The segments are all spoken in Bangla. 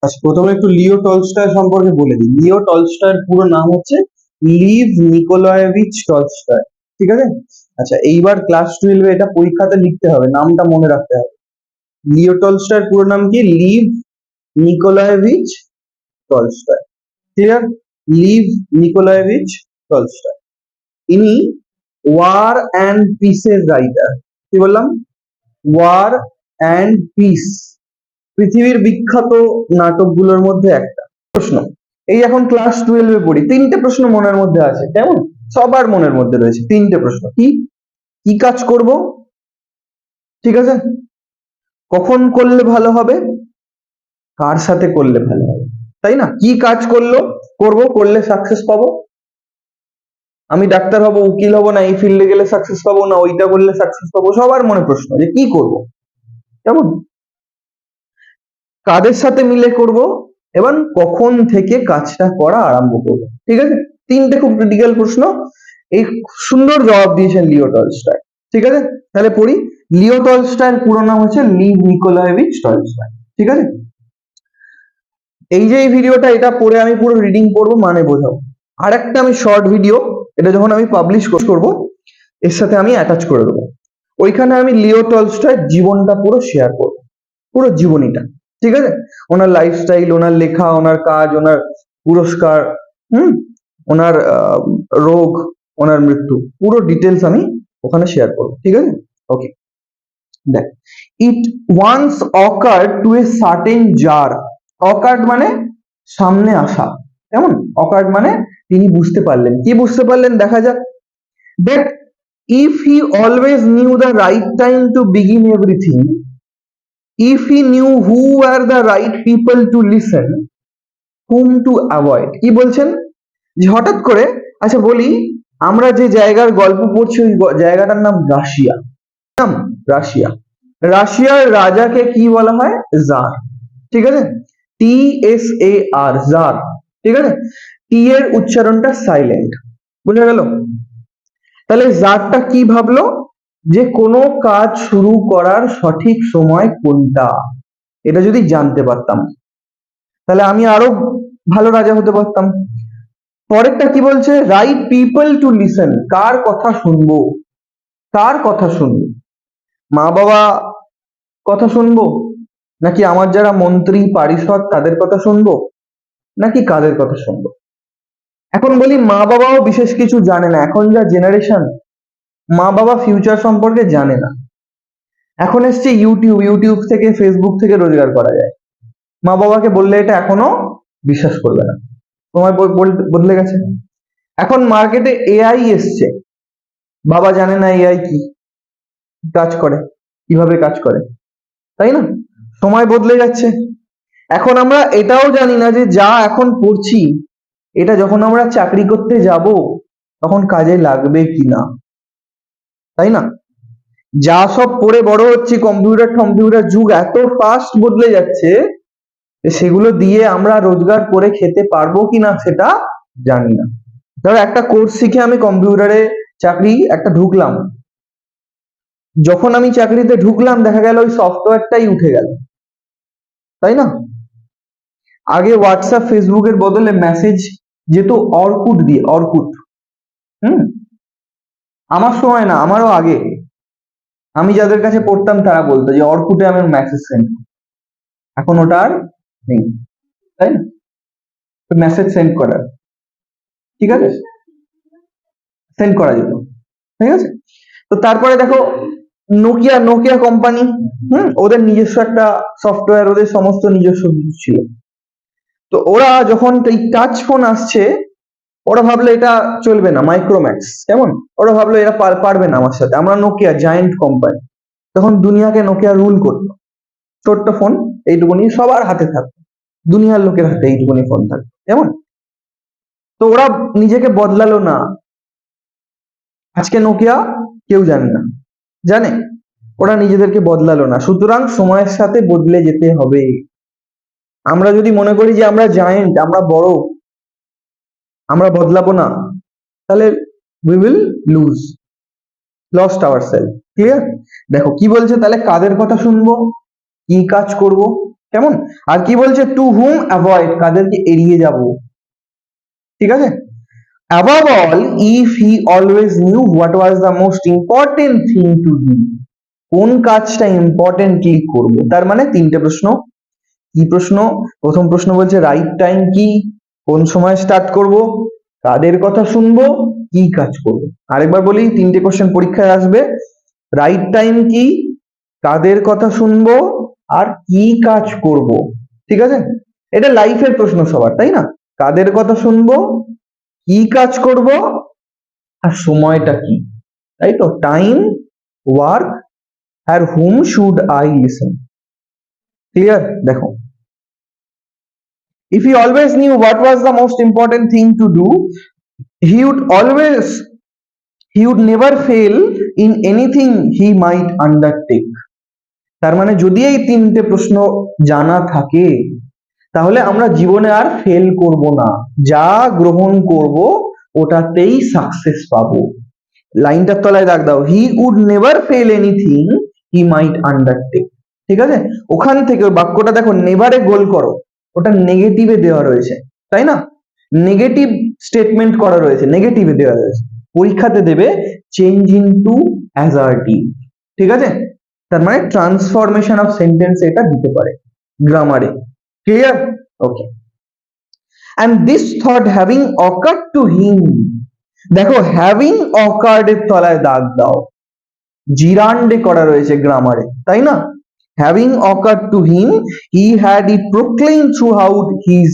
আচ্ছা, প্রথমে একটু লিও টলস্টয় সম্পর্কে বলে দিই। লিও টলস্টয়ের পুরো নাম হচ্ছে লিভ নিকোলায়েভিচ টলস্টয়। ঠিক আছে? আচ্ছা, এইবার ক্লাস 12 এটা পরীক্ষাতে লিখতে হবে, নামটা মনে রাখতে হবে। লিও টলস্টয়ের পুরো নাম কি? Lev Nikolayevich Tolstoy. Clear? Lev Nikolayevich Tolstoy. ইনি ওয়ার অ্যান্ড পিসের রাইটার। কি বললাম? ওয়ার অ্যান্ড পিস, পৃথিবীর বিখ্যাত নাটকগুলোর মধ্যে একটা। প্রশ্ন, এই এখন ক্লাস 12 পড়ি, তিনটে প্রশ্ন মনের মধ্যে আছে, কেমন? সবার মনের মধ্যে রয়েছে তিনটে প্রশ্ন। কি কি কাজ করব, ঠিক আছে, কখন করলে ভালো হবে, কার সাথে করলে ভালো হবে, তাই না? কি কাজ করলে সাকসেস পাবো, আমি ডাক্তার হব, উকিল হব, না এই ফিল্ডে গেলে সাকসেস পাবো, না ওইটা করলে সাকসেস পাবো। সবার মনে প্রশ্ন যে কি করব, কেমন, কাদের সাথে মিলে করব, এবং কখন থেকে কাজটা করা আরম্ভ করব। ঠিক আছে? তিনটে খুব ক্রিটিক্যাল প্রশ্ন, এই সুন্দর জবাব দিয়েছেন লিও টলস্টয়। ঠিক আছে, তাহলে পড়ি। লিও টলস্টয়ের পুরো নাম হচ্ছে লিভ নিকোলায়েভিচ টলস্টয়। ঠিক আছে, এই যে এই ভিডিওটা, এটা পড়ে আমি পুরো রিডিং করব, মানে বোঝাবো। আর একটা আমি শর্ট ভিডিও, এটা যখন আমি পাবলিশ করব এর সাথে আমি অ্যাটাচ করে দেবো, ওইখানে আমি লিও টলস্টয়ের জীবনটা পুরো শেয়ার করব, পুরো জীবনীটা। ঠিক আছে, ওনার লাইফস্টাইল, ওনার লেখা, ওনার কাজ, ওনার পুরস্কার, ওনার রোগ, ওনার মৃত্যু, পুরো ডিটেলস আমি ওখানে শেয়ার করব। ঠিক আছে, ওকে। দেখ, it once occurred to a certain tsar. Occurred মানে সামনে আসা, কেমন? অকার্ড মানে তিনি বুঝতে পারলেন। কি বুঝতে পারলেন? দেখা যাক। দেখ, if he always knew the right time to begin everything, if he knew who were the right people to listen, whom to avoid। কি বলছেন? যে হঠাৎ করে, আচ্ছা বলি, আমরা যে জায়গার গল্প পড়ছি ওই জায়গাটার নাম রাশিয়া। নাম রাশিয়া। রাশিয়ার রাজাকে কি বলা হয়? জার। ঠিক আছে, TSAR, জার। ঠিক আছে, টি এর উচ্চারণটা সাইলেন্ট, বুঝা গেল? তাহলে জারটা কি ভাবলো? যে কোনো কাজ শুরু করার সঠিক সময় কোনটা, এটা যদি জানতে পারতাম তাহলে আমি আরো ভালো রাজা হতে পারতাম। পরেরটা কি বলছে? Right people to listen. কার কথা শুনবো? কার কথা শুনবো? মা বাবা কথা শুনবো, নাকি আমার যারা মন্ত্রী পারিষদ তাদের কথা শুনবো, নাকি কাদের কথা শুনবো? এখন বলি, মা বাবাও বিশেষ কিছু জানে না। এখন যা জেনারেশন, মা বাবা ফিউচার সম্পর্কে জানে না। এখন এসছে ইউটিউব, ইউটিউব থেকে, ফেসবুক থেকে রোজগার করা যায়। মা বাবাকে বললে এটা এখনো বিশ্বাস করবে না। তোমার বদলে গেছে। এখন মার্কেটে এআই এসছে, বাবা জানে না এআই কি কাজ করে, কিভাবে কাজ করে, তাই না? সময় বদলে যাচ্ছে। এখন আমরা এটাও জানি না যে যা এখন পড়ছি এটা যখন আমরা চাকরি করতে যাব তখন কাজে লাগবে কিনা, তাই না? যা সব পড়ে বড় হচ্ছে, কম্পিউটার যুগ এত ফাস্ট বদলে যাচ্ছে, সেগুলো দিয়ে আমরা রোজগার করে খেতে পারবো কিনা সেটা জানি না। ধরো একটা কোর্স শিখে আমি কম্পিউটারে চাকরি একটা ঢুকলাম, যখন আমি চাকরিতে ঢুকলাম দেখা গেল ওই সফটওয়্যারটাই উঠে গেল, তাই না? আগে হোয়াটসঅ্যাপ ফেসবুকের বদলে মেসেজ যেত অর্কুট দিয়ে, অর্কুট। আমার সময় না, আমারও আগে, আমি যাদের কাছে পড়তাম তারা বলতো যে অর্কুটে আমি মেসেজ সেন্ড। এখন ওটা আর নেই, তাই না? মেসেজ সেন্ড করার, ঠিক আছে, সেন্ড করা যেত। ঠিক আছে, তো তারপরে দেখো নোকিয়া, নোকিয়া কোম্পানি, ওদের নিজস্ব একটা সফটওয়্যার, ওদের সমস্ত নিজস্ব কিছু ছিল। তো ওরা যখন এই টাচ ফোন আসছে, ওরা ভাবলো এটা চলবে না, মাইক্রোম্যাক্স, কেমন? ওরা ভাবলো এরা পারবে না আমার সাথে, আমরা নোকিয়া জায়ান্ট কোম্পানি। তখন দুনিয়াকে নোকিয়া রুল করতো। ছোট্ট ফোন এইটুকুনি সবার হাতে থাকতো, দুনিয়ার লোকের হাতে এইটুকুনি ফোন থাকতো, কেমন? তো ওরা নিজেকে বদলালো না। আজকে নোকিয়া কেউ জানে না, জানে? ওরা নিজেদেরকে বদলালো না। সুতরাং সময়ের সাথে বদলে যেতে হবে। আমরা যদি মনে করি যে আমরা জায়েন্ট, আমরা বড়, আমরা বদলাবো না, তাহলে we will lost ourselves। Clear? দেখো কি বলছে, তাহলে কাদের কথা শুনবো, কি কাজ করব, কেমন? আর কি বলছে, টু হুম অ্যাভয়েড, কাদেরকে এড়িয়ে যাব, ঠিক আছে? Above all, if he always knew what was the most important thing to do, কোন কাজটা ইম্পর্টেন্টলি করব, তার মানে তিনটে প্রশ্ন। কি প্রশ্ন? প্রথম প্রশ্ন বলছে রাইট টাইম কি, কোন সময় স্টার্ট করব, কাদের কথা শুনবো, কি কাজ করব। আরেকবার বলি, তিনটে কোশ্চেন পরীক্ষায় আসবে। রাইট টাইম কি, কাদের কথা শুনবো, আর কি কাজ করব, ঠিক আছে? এটা লাইফের প্রশ্ন সবার, তাই না? কাদের কথা শুনবো, কি কাজ করব, আর সময়টা কি, তাই তো? টাইম, ওয়ার্ক, আর whom should I listen. Clear? দেখো, if he always knew what was the most important thing to do, he would always he would never fail in anything he might undertake. তার মানে যদি এই তিনটে প্রশ্ন জানা থাকে, তাহলে আমরা জীবনে আর ফেল করব না, যা গ্রহণ করব ওটাতেই সাকসেস পাবো। লাইনটার তলায় দাগ দাও, he would never fail anything he might undertake, ঠিক আছে? ওখান থেকে বাক্যটা দেখো, নেভারে গোল করো, ওটা নেগেটিভে দেওয়া রয়েছে, তাই না? নেগেটিভ স্টেটমেন্ট করা রয়েছে, নেগেটিভে দেওয়া রয়েছে। পরীক্ষাতে দেবে চেঞ্জ ইনটু অ্যাসার্টিভ, ঠিক আছে? তার মানে ট্রান্সফরমেশন অফ সেন্টেন্স এটা দিতে পারে গ্রামারে। Clear? Okay. and this thought having occurred to him, দেখো হ্যাভিং অকার্ড এর তলায় দাগ দাও, জিরান্ডে করা রয়েছে গ্রামারে, তাই না? Having occurred to him, he had it proclaim throughout his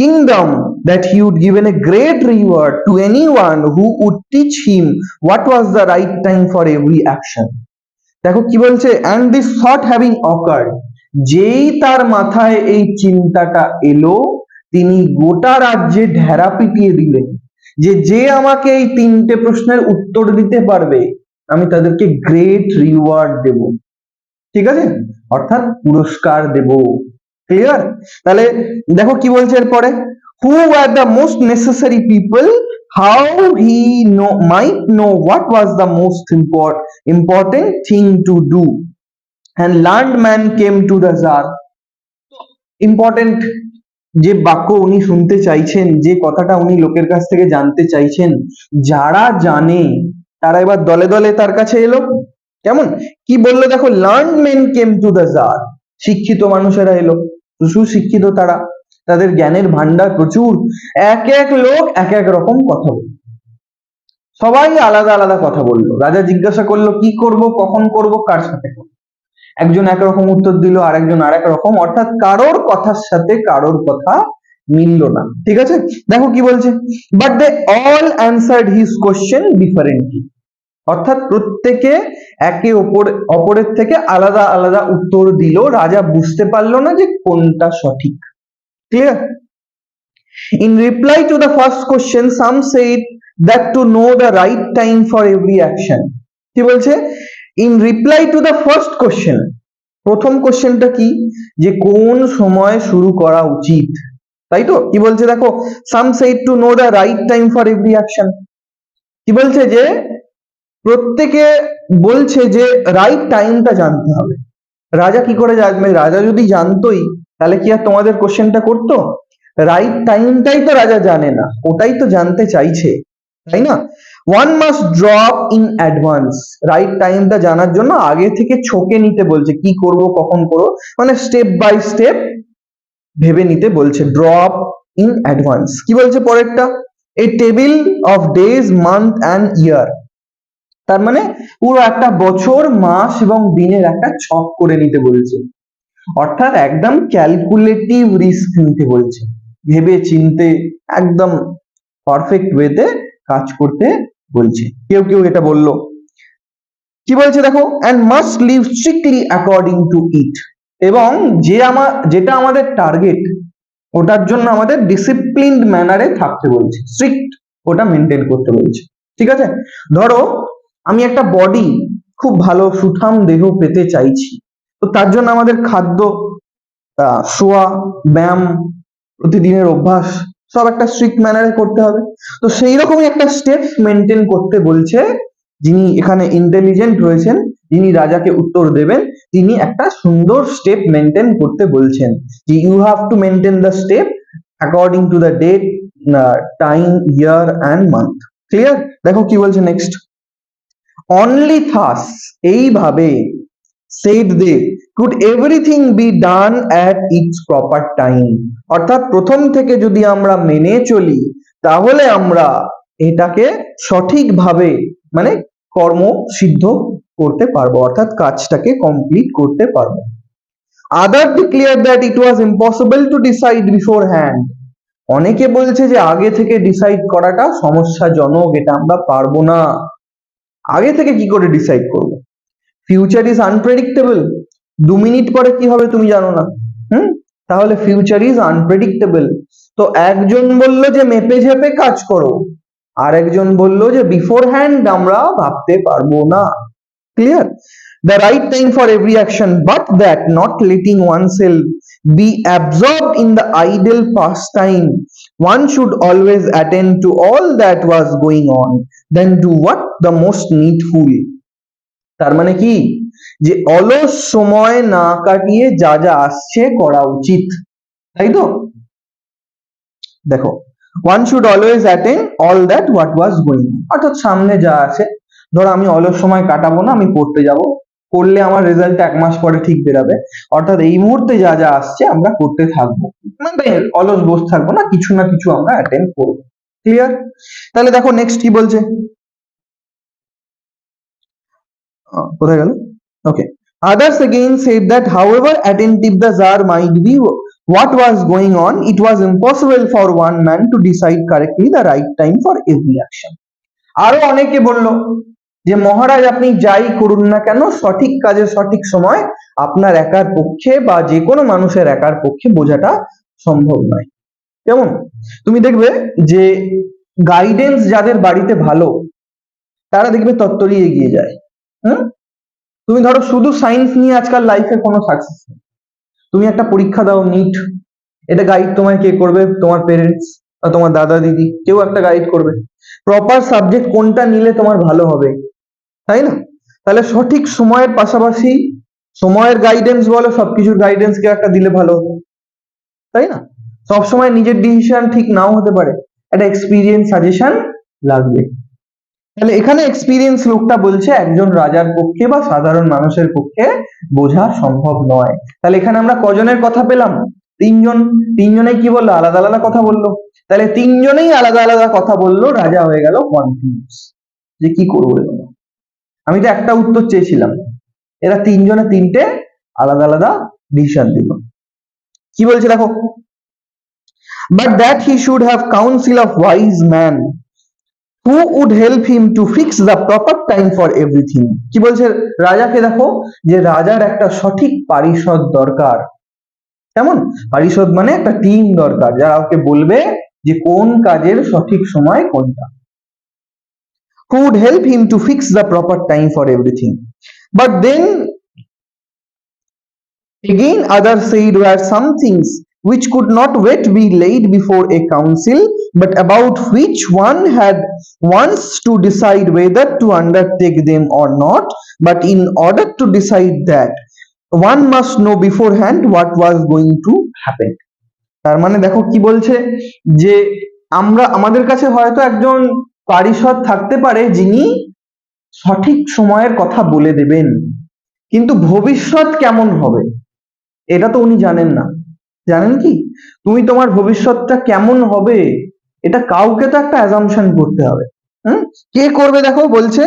kingdom that he would given a great reward to anyone who would teach him what was the right time for every action. দেখো কি বলছে, and this thought having occurred, যেই তার মাথায় এই চিন্তাটা এলো, তিনি গোটা রাজ্যে ঢেরা পিটিয়ে দিলেন যে যে আমাকে এই তিনটে প্রশ্নের উত্তর দিতে পারবে আমি তাদেরকে গ্রেট রিওয়ার্ড দেব, ঠিক আছে? অর্থাৎ পুরস্কার দেব। ক্লিয়ার? তাহলে দেখো কি বলছে এরপরে, who are the most necessary people, how he might know what was the most important thing to do, and learned man came to the Tsar. Important যে বাক্য উনি শুনতে চাইছেন, যে কথাটা উনি লোকের কাছ থেকে জানতে চাইছেন, যারা জানে তারা এবার দলে দলে তার কাছে এলো। কেমন? কি বললো দেখো, learn men came to the tsar, শিক্ষিত মানুষেরা এলো, সুশিক্ষিত তারা, তাদের জ্ঞানের ভান্ডার প্রচুর, এক এক লোক এক এক রকম কথা বলল, সবাই আলাদা আলাদা কথা বললো। রাজা জিজ্ঞাসা করলো কি করব, কখন করব, কার সাথে করব, একজন একরকম উত্তর দিল, আরেকজন আরেক রকম, অর্থাৎ কারোর কথার সাথে কারোর কথা মিলল না, ঠিক আছে? দেখো কি বলছে, but they all answered his question differently, অর্থাৎ প্রত্যেকে একে অপরের থেকে আলাদা আলাদা উত্তর দিল, রাজা বুঝতে পারলো না যে কোনটা সঠিক। Clear? In reply to the first question some said that two know the right time for every action. কি বলছে, in reply to the first question, প্রথম কোশ্চেনটা কি, যে কোন সময় শুরু করা উচিত, তাই তো? কি বলছে দেখো, some said to know the right time for every action. কি বলছে, যে প্রত্যেকে বলছে যে রাইট টাইমটা জানতে হবে। রাজা কি করে জানবে? রাজা যদি জানতোই তাহলে কি আর তোমাদের কোশ্চেনটা করতো? রাইট টাইমটাই তো রাজা জানে না, ওটাই তো জানতে চাইছে, তাই না? One must drop in advance, right টাইমটা জানার জন্য আগে থেকে ছকে নিতে বলছে, কি করব কখন করব, মানে স্টেপ বাই স্টেপ ভেবে নিতে বলছে, ড্রপ ইন অ্যাডভান্স। কি বলছে পরেরটা, a table of days month and year, তার মানে পুরো একটা বছর, মাস এবং দিনের একটা ছক করে নিতে বলছে, অর্থাৎ একদম ক্যালকুলেটিভ রিস্ক নিতে বলছে, ভেবে চিনতে একদম পারফেক্ট ওয়েতে কাজ করতে বলছে। কেউ কেউ এটা বললো। কি বলছে দেখো, and must live strictly according to it, এবং যেটা আমাদের টার্গেট ওটার জন্য আমাদের ডিসিপ্লিনড ম্যানারে থাকতে বলছে, স্ট্রিক্ট ওটা মেনটেন করতে বলছে, ঠিক আছে? ধরো আমি একটা বডি, খুব ভালো সুঠাম দেহ পেতে চাইছি, তো তার জন্য আমাদের খাদ্য, শোয়া, ব্যায়াম, প্রতিদিনের অভ্যাস সব একটা স্ট্রিক্ট ম্যানারে করতে হবে। তো সেই রকমই একটা স্টেপস মেনটেন করতে বলছে যিনি এখানে ইন্টেলিজেন্ট রয়েছেন, যিনি রাজাকে উত্তর দেবেন তিনি একটা সুন্দর স্টেপ মেনটেন করতে বলছেন যে you have to maintain the step according to the date, time, year and month. Clear? দেখো কি বলছে নেক্সট, অনলি থাস, এইভাবে, said they, could everything be done at its proper time, অর্থাৎ প্রথম থেকে যদি আমরা মেনে চলি তাহলে আমরা এটাকে সঠিকভাবে মানে কর্ম সিদ্ধ করতে পারবো, অর্থাৎ কাজটাকে কমপ্লিট করতে পারবো। Others declared that it was impossible to decide beforehand, অনেকে বলছে যে আগে থেকে ডিসাইড করাটা সমস্যাজনক, এটা আমরা পারবো না। আগে থেকে কি করে ডিসাইড করব? ফিউচার ইজ আনপ্রেডিক্টেবল, 2 মিনিট পরে কি হবে তুমি জানো না। তাহলে ফিউচার ইজ আনপ্রেডিক্টেবল। তো একজন বলল যে মেপে ঝেপে কাজ করো, আর একজন বলল যে বিফোর হ্যান্ড আমরা ভাবতে পারবো না। Clear? The right time for every action, but that not letting oneself be absorbed in the idle pastime. One should always attend to all that was going on, then do what the most needful. তার মানে কি, যে অলস সময় না কাটিয়ে যা যা আসছে করা উচিত, তাই তো? দেখো, one should always attend all that what was going on, অর্থাৎ সামনে যা আছে, ধরো আমি অলস সময় কাটাবো না, আমি পড়তে যাব, করলে আমার রেজাল্ট 1 মাস পরে ঠিক বেরাবে, অর্থাৎ এই মুহূর্তে যা যা আসছে আমরা করতে থাকবো, মানে অলস বসে থাকবো না, কিছু না কিছু আমরা অ্যাটেন্ড করবো। ক্লিয়ার? তাহলে দেখো নেক্সট কি বলছে, কোথায় গেল? ওকে, others again said that however attentive the Tsar might be what was going on, it was impossible for one man to decide correctly the right time for every action. আরো অনেকে বলল যে মহারাজ আপনি যাই করুন না কেন, সঠিক কাজের সঠিক সময় আপনার একার পক্ষে বা যে কোনো মানুষের একার পক্ষে বোঝাটা সম্ভব নয়। কেমন? তুমি দেখবে যে গাইডেন্স যাদের বাড়িতে ভালো তারা দেখবে তত্ত্বরই এগিয়ে যায়। তুমি ধরো শুধু সায়েন্স নিয়ে আজকাল লাইফে কোনো সাকসেস নেই, তুমি একটা পরীক্ষা দাও নিট, এটা গাইড তোমায় কে করবে? তোমার পেরেন্টস বা তোমার দাদা দিদি, কেউ একটা গাইড করবে। প্রপার সাবজেক্ট কোনটা নিলে তোমার ভালো হবে, তাই না? তাহলে সঠিক সময়ের পাশাপাশি সময়ের গাইডেন্স বলো, সবকিছুর গাইডেন্স কেউ একটা দিলে ভালো হতো, তাই না? সবসময় নিজের ডিসিশন ঠিক নাও হতে পারে, একটা এক্সপিরিয়েন্স সাজেশন লাগবে। তাহলে এখানে এক্সপিরিয়েন্স লোকটা বলছে একজন রাজার পক্ষে বা সাধারণ মানুষের পক্ষে বোঝা সম্ভব নয়। তাহলে এখানে আমরা কজনের কথা পেলাম? 3জন। 3জনে কি বললো? আলাদা আলাদা কথা বললো। তাহলে 3জনেই আলাদা আলাদা কথা বললো, রাজা হয়ে গেল কনফিউজ যে কি করবো। আমি তো একটা উত্তর চেয়েছিলাম, এরা 3জনে 3টে আলাদা আলাদা ডিসিশন দিল। কি বলছে দেখো, but that he should have counsel of wise man who would help him to fix the proper time for everything. কি বলছে রাজাকে? দেখো যে রাজার একটা সঠিক পারিষদ দরকার। কেমন? পারিষদ মানে একটা টিম দরকার, যারা ওকে বলবে যে কোন কাজের সঠিক সময় কোনটা। Who would help him to fix the proper time for everything. But then again others said were some things which could not yet be laid before a council, but about which one had once to decide whether to undertake them or not. But in order to decide that, one must know beforehand what was going to happen. তার মানে দেখো কি বলছে, যে আমাদের কাছে হয়তো একজন পারিষদ থাকতে পারে যিনি সঠিক সময়ের কথা বলে দেবেন, কিন্তু ভবিষ্যৎ কেমন হবে এটা তো উনি জানেন না। জানেন কি? তুমি তোমার ভবিষ্যৎটা কেমন হবে এটা কাউকে তো একটা অ্যাজাম্পশন করতে হবে। কে করবে? দেখো বলছে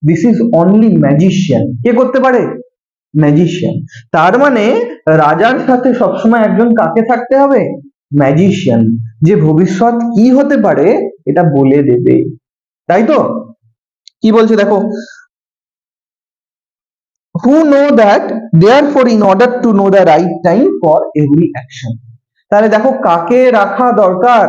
দিস ইজ অনলি ম্যাজিশিয়ান। কে করতে পারে? ম্যাজিশিয়ান। তার মানে রাজার সাথে সবসময় একজন কাকে থাকতে হবে? ম্যাজিশিয়ান, যে ভবিষ্যৎ কি হতে পারে এটা বলে দেবে, তাই তো? কি বলছে দেখো, who know that therefore in order to know the right time for every action. তাহলে দেখো কাকে রাখা দরকার?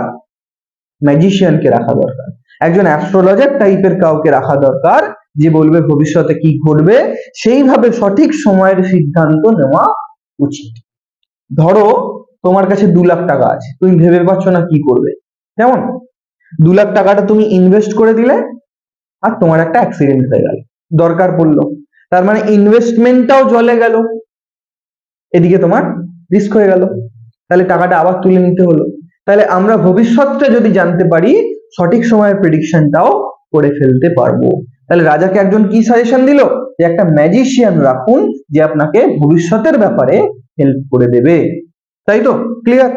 ম্যাজিশিয়ানকে রাখা দরকার, একজন অ্যাস্ট্রোলজার টাইপের কাউকে রাখা দরকার, যে বলবে ভবিষ্যতে কি ঘটবে, সেইভাবে সঠিক সময়ের সিদ্ধান্ত নেওয়া উচিত। ধরো তোমার কাছে 2 লাখ টাকা আছে, তুমি ভেবে পাচ্ছ না কি করবে। কেমন? 2 লাখ টাকাটা তুমি ইনভেস্ট করে দিলে, আর তোমার একটা অ্যাক্সিডেন্ট হয়ে গেল, দরকার পড়লো, তার মানে ইনভেস্টমেন্টটাও জলে গেল, এদিকে তোমার রিস্ক হয়ে গেল, তাহলে টাকাটা আবার তুলে নিতে হলো। তাহলে আমরা ভবিষ্যৎটা যদি জানতে পারি, সঠিক সময়ে প্রেডিকশনটাও করে ফেলতে পারবো। তাহলে রাজাকে একজন কি সাজেশন দিল, যে একটা ম্যাজিশিয়ান রাখুন যে আপনাকে ভবিষ্যতের ব্যাপারে হেল্প করে দেবে। তাই তো? ক্লিয়ার?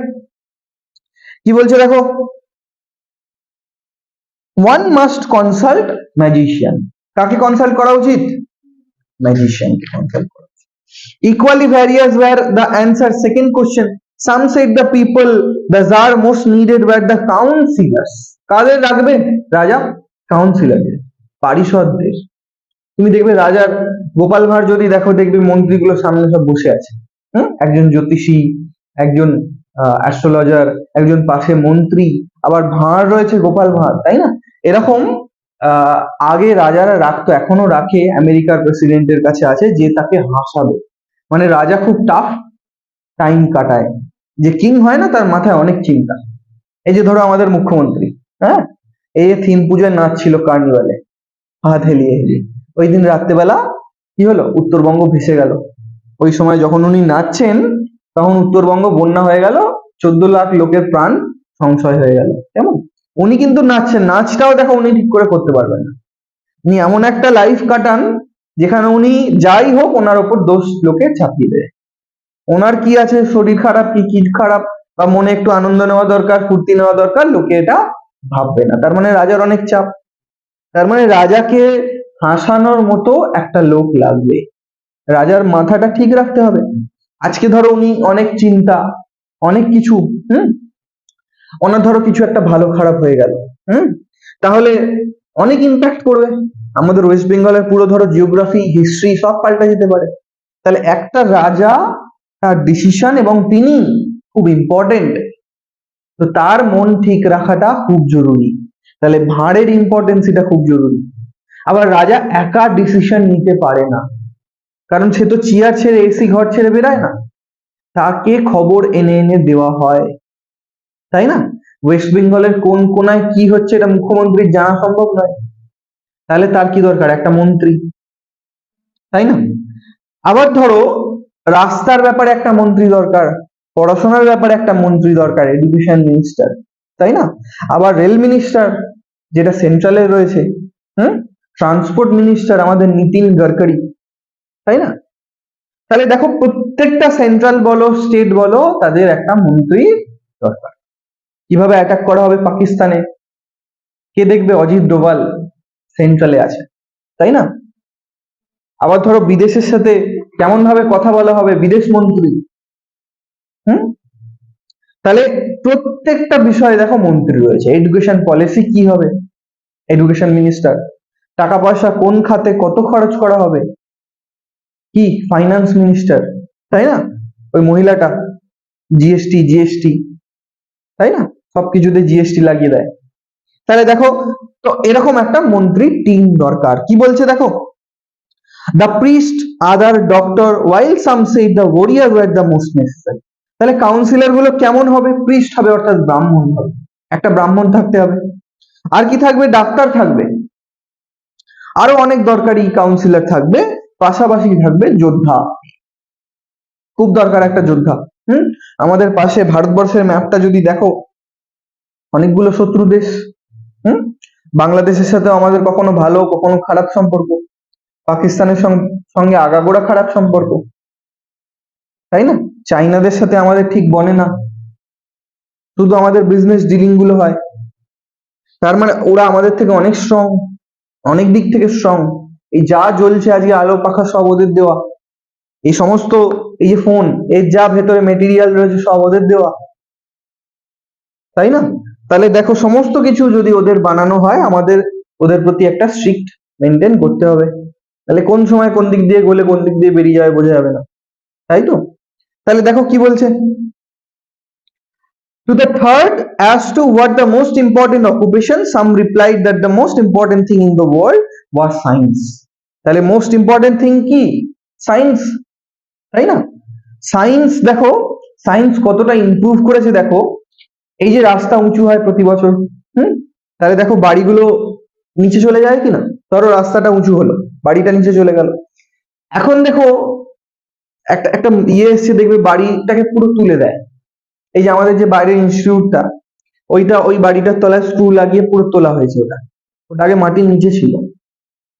কি বলছে দেখো, ওয়ান মাস্ট কনসাল্ট ম্যাজিশিয়ান। কাকে কনসাল্ট করা উচিত? ম্যাজিশিয়ানকে কনসাল্ট করা উচিত। Equally various were the answers. Second question. Some said the people, the Tsar most needed were the councillors. কাদের রাখবে রাজা? কাউন্সিলরদের, পারিষদদের। তুমি দেখবে রাজার গোপাল ভাঁড় যদি দেখো, দেখবে মন্ত্রীগুলো সামনে সব বসে আছে। একজন জ্যোতিষী, একজন অ্যাস্ট্রোলজার, একজন পাশে মন্ত্রী, আবার ভাঁড় রয়েছে, গোপাল ভাঁড়, তাই না? এরকম আগে রাজারা রাখতো, এখনো রাখে, আমেরিকার প্রেসিডেন্টের কাছে আছে, যে তাকে হাসাবে। মানে রাজা খুব টাফ টাইম কাটায়, যে কিং হয় না তার মাথায় অনেক চিন্তা। এই যে ধরো আমাদের মুখ্যমন্ত্রী, হ্যাঁ, এই যে থিম পুজোয় নাচ ছিল কার্নিভালে, হাত হেলিয়ে হেলিয়ে, ওই দিন রাত্রেবেলা কি হলো, উত্তরবঙ্গ ভেসে গেল। ওই সময় যখন উনি নাচছেন, তখন উত্তরবঙ্গ বন্যা হয়ে গেল, 14 লাখ লোকের প্রাণ সংশয় হয়ে গেল। কেমন? উনি কিন্তু নাচছেন, নাচটাও দেখো উনি ঠিক করে করতে পারবেন না। উনি এমন একটা লাইফ কাটান যেখানে উনি যাই হোক ওনার ওপর দোষ লোকে চাপিয়ে দেয়। ওনার কি আছে, শরীর খারাপ কি খারাপ, বা মনে একটু আনন্দ নেওয়া দরকার, ফুর্তি নেওয়া দরকার, লোকে এটা ভাববে না। তার মানে রাজার অনেক চাপ। তার মানে রাজাকে হাসানোর মতো একটা লোক লাগবে, রাজার মাথাটা ঠিক রাখতে হবে। আজকে ধরো উনি অনেক চিন্তা, অনেক কিছু, ওনার ধরো কিছু একটা ভালো খারাপ হয়ে গেল, তাহলে অনেক ইম্প্যাক্ট করবে আমাদের ওয়েস্ট বেঙ্গলের পুরো ধরো জিওগ্রাফি, হিস্ট্রি সব পাল্টে যেতে পারে। তাহলে একটা রাজা, তার ডিসিশন, এবং তিনি খুব ইম্পর্টেন্ট, তো তার মন ঠিক রাখাটা খুব জরুরি। তাহলে ভাঁড়ের ইম্পর্টেন্স এটা খুব জরুরি। আবার রাজা একা ডিসিশন নিতে পারে না, কারণ সে তো চেয়ার ছেড়ে, এসি ঘর ছেড়ে বেরায় না, তাকে খবর এনে এনে দেওয়া হয়, তাই না? ওয়েস্ট বেঙ্গলের কোন কোনায় কি হচ্ছে এটা মুখ্যমন্ত্রীর জানা সম্ভব নয়, তাহলে তার কি দরকার, একটা মন্ত্রী, তাই না? আবার ধরো রাস্তার ব্যাপারে একটা মন্ত্রী দরকার, পড়াশোনার ব্যাপারে একটা মন্ত্রী দরকার, এডুকেশন মিনিস্টার, তাই না? আবার রেল মিনিস্টার যেটা সেন্ট্রালে রয়েছে, ট্রান্সপোর্ট মিনিস্টার আমাদের নীতিন গডকরি, তাই না? তাহলে দেখো প্রত্যেকটা সেন্ট্রাল বলো, স্টেট বলো, তাদের একটা মন্ত্রী দরকার। কিভাবে অ্যাটাক করা হবে পাকিস্তানে, কে দেখবে? অজিত ডোভাল সেন্ট্রালে আছে, তাই না? আবার ধরো বিদেশের সাথে কেমন ভাবে কথা বলা হবে, বিদেশ মন্ত্রী। তাহলে প্রত্যেকটা বিষয়ে দেখো মন্ত্রী রয়েছে। এডুকেশন পলিসি কি হবে, এডুকেশন মিনিস্টার। টাকা পয়সা কোন খাতে কত খরচ করা হবে, কি, ফাইন্যান্স মিনিস্টার, তাই না? ওই মহিলাটা জিএসটি, তাই না? সবকিছুতে জিএসটি লাগিয়ে দেয়। তাহলে দেখো, তো এরকম একটা মন্ত্রী টিম দরকার। কি বলছে দেখো, the priest, other doctor, while some say the warrior were the most necessary. তাহলে কাউন্সিলর গুলো কেমন হবে? প্রিস্ট হবে, অর্থাৎ ব্রাহ্মণ হবে, একটা ব্রাহ্মণ থাকতে হবে। আর কি থাকবে? ডাক্তার থাকবে, আরো অনেক দরকারি কাউন্সিলর থাকবে, পাশাপাশি থাকবে যোদ্ধা, খুব দরকার একটা যোদ্ধা। আমাদের পাশে ভারতবর্ষের ম্যাপটা যদি দেখো, অনেকগুলো শত্রু দেশ, বাংলাদেশের সাথে আমাদের কখনো ভালো কখনো খারাপ সম্পর্ক, পাকিস্তানের সঙ্গে আগাগোড়া খারাপ সম্পর্ক, তাই না? চাইনাদের সাথে আমাদের ঠিক বনে না, শুধু আমাদের বিজনেস ডিলিং গুলো হয়। তার মানে ওরা আমাদের থেকে অনেক স্ট্রং, অনেক দিক থেকে স্ট্রং। এই যা জ্বলছে আজকে আলো পাখা সব ওদের দেওয়া, এই সমস্ত এই যে ফোন, এর যা ভেতরে মেটেরিয়াল রয়েছে সব ওদের দেওয়া, তাই না? তাহলে দেখো সমস্ত কিছু যদি ওদের বানানো হয়, আমাদের ওদের প্রতি একটা স্ট্রিক্ট মেনটেন করতে হবে। তাহলে কোন সময় কোন দিক দিয়ে গলে কোন দিক দিয়ে বেরিয়ে যাবে বোঝা যাবে না, তাই তো? তাহলে দেখো কি বলছে, to the third, as to what the most important occupation, some replied that the most important thing in the world was science. তাহলে মোস্ট ইম্পর্টেন্ট থিং কি? সায়েন্স, তাই না? সায়েন্স দেখো, সায়েন্স কতটা ইমপ্রুভ করেছে দেখো। এই যে রাস্তা উঁচু হয় প্রতি বছর, তাহলে দেখো বাড়িগুলো নিচে চলে যায় কিনা। ধরো রাস্তাটা উঁচু হলো, বাড়িটা নিচে চলে গেল, এখন দেখো একটা একটা এসছে, দেখবে বাড়িটাকে পুরো তুলে দেয়। এই যে আমাদের যে বাইরের ইনস্টিটিউটটা, ওই বাড়িটার তলায় স্ক্রু লাগিয়ে পুরো তোলা হয়েছে। ওটা ওটা আগে মাটির নিচে ছিল।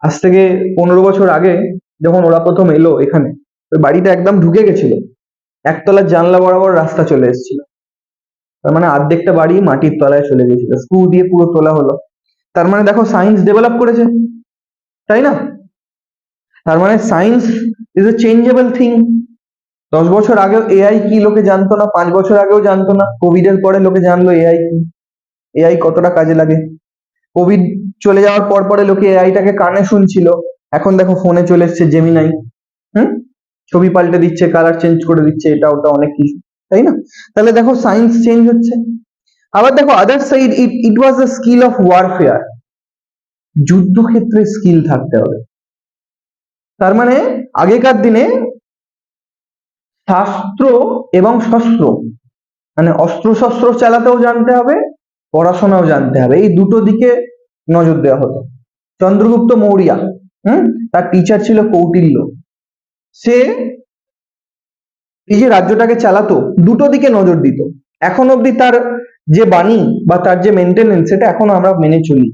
আজ থেকে 15 বছর আগে যখন ওরা প্রথম এলো এখানে, ওই বাড়িটা একদম ঢুকে গেছিল, একতলার জানলা বরাবর রাস্তা চলে এসেছিল। তার মানে অর্ধেকটা বাড়ি মাটির তলায় চলে গেছিল, স্ক্রু দিয়ে পুরো তোলা হলো। তার মানে দেখো সায়েন্স ডেভেলপ করেছে, তাই না? তার মানে science is a changeable thing. 10 বছর আগেও এআই কি লোকে জানতো না, 5 বছর আগেও জানতো না। কোভিড এর পরে লোকে জানলো এআই কি, এআই কতটা কাজে লাগে। কোভিড চলে যাওয়ার পর পরে লোকে এআইটাকে কানে শুনছিল, এখন দেখো ফোনে চলে এসছে জেমিনাই। হুম, ছবি পাল্টে দিচ্ছে, কালার চেঞ্জ করে দিচ্ছে, এটা ওটা অনেক কিছু, তাই না? তাহলে দেখো সায়েন্স চেঞ্জ হচ্ছে। আবার দেখো other side, it was a skill of warfare. যুদ্ধক্ষেত্রে স্কিল থাকতে হবে। তার মানে আগেকার দিনে শাস্ত্র এবং শস্ত্র, মানে অস্ত্র শস্ত্র চালাতেও জানতে হবে, পড়াশোনাও জানতে হবে, এই দুটো দিকে নজর দেওয়া হতো। চন্দ্রগুপ্ত মৌর্য, তার টিচার ছিল কৌটিল্য। সে এই যে রাজ্যটাকে চালাতো, দুটো দিকে নজর দিত। এখন অবধি তার যে বাণী বা তার যে মেনটেনেন্স, সেটা এখনো আমরা মেনে চলি।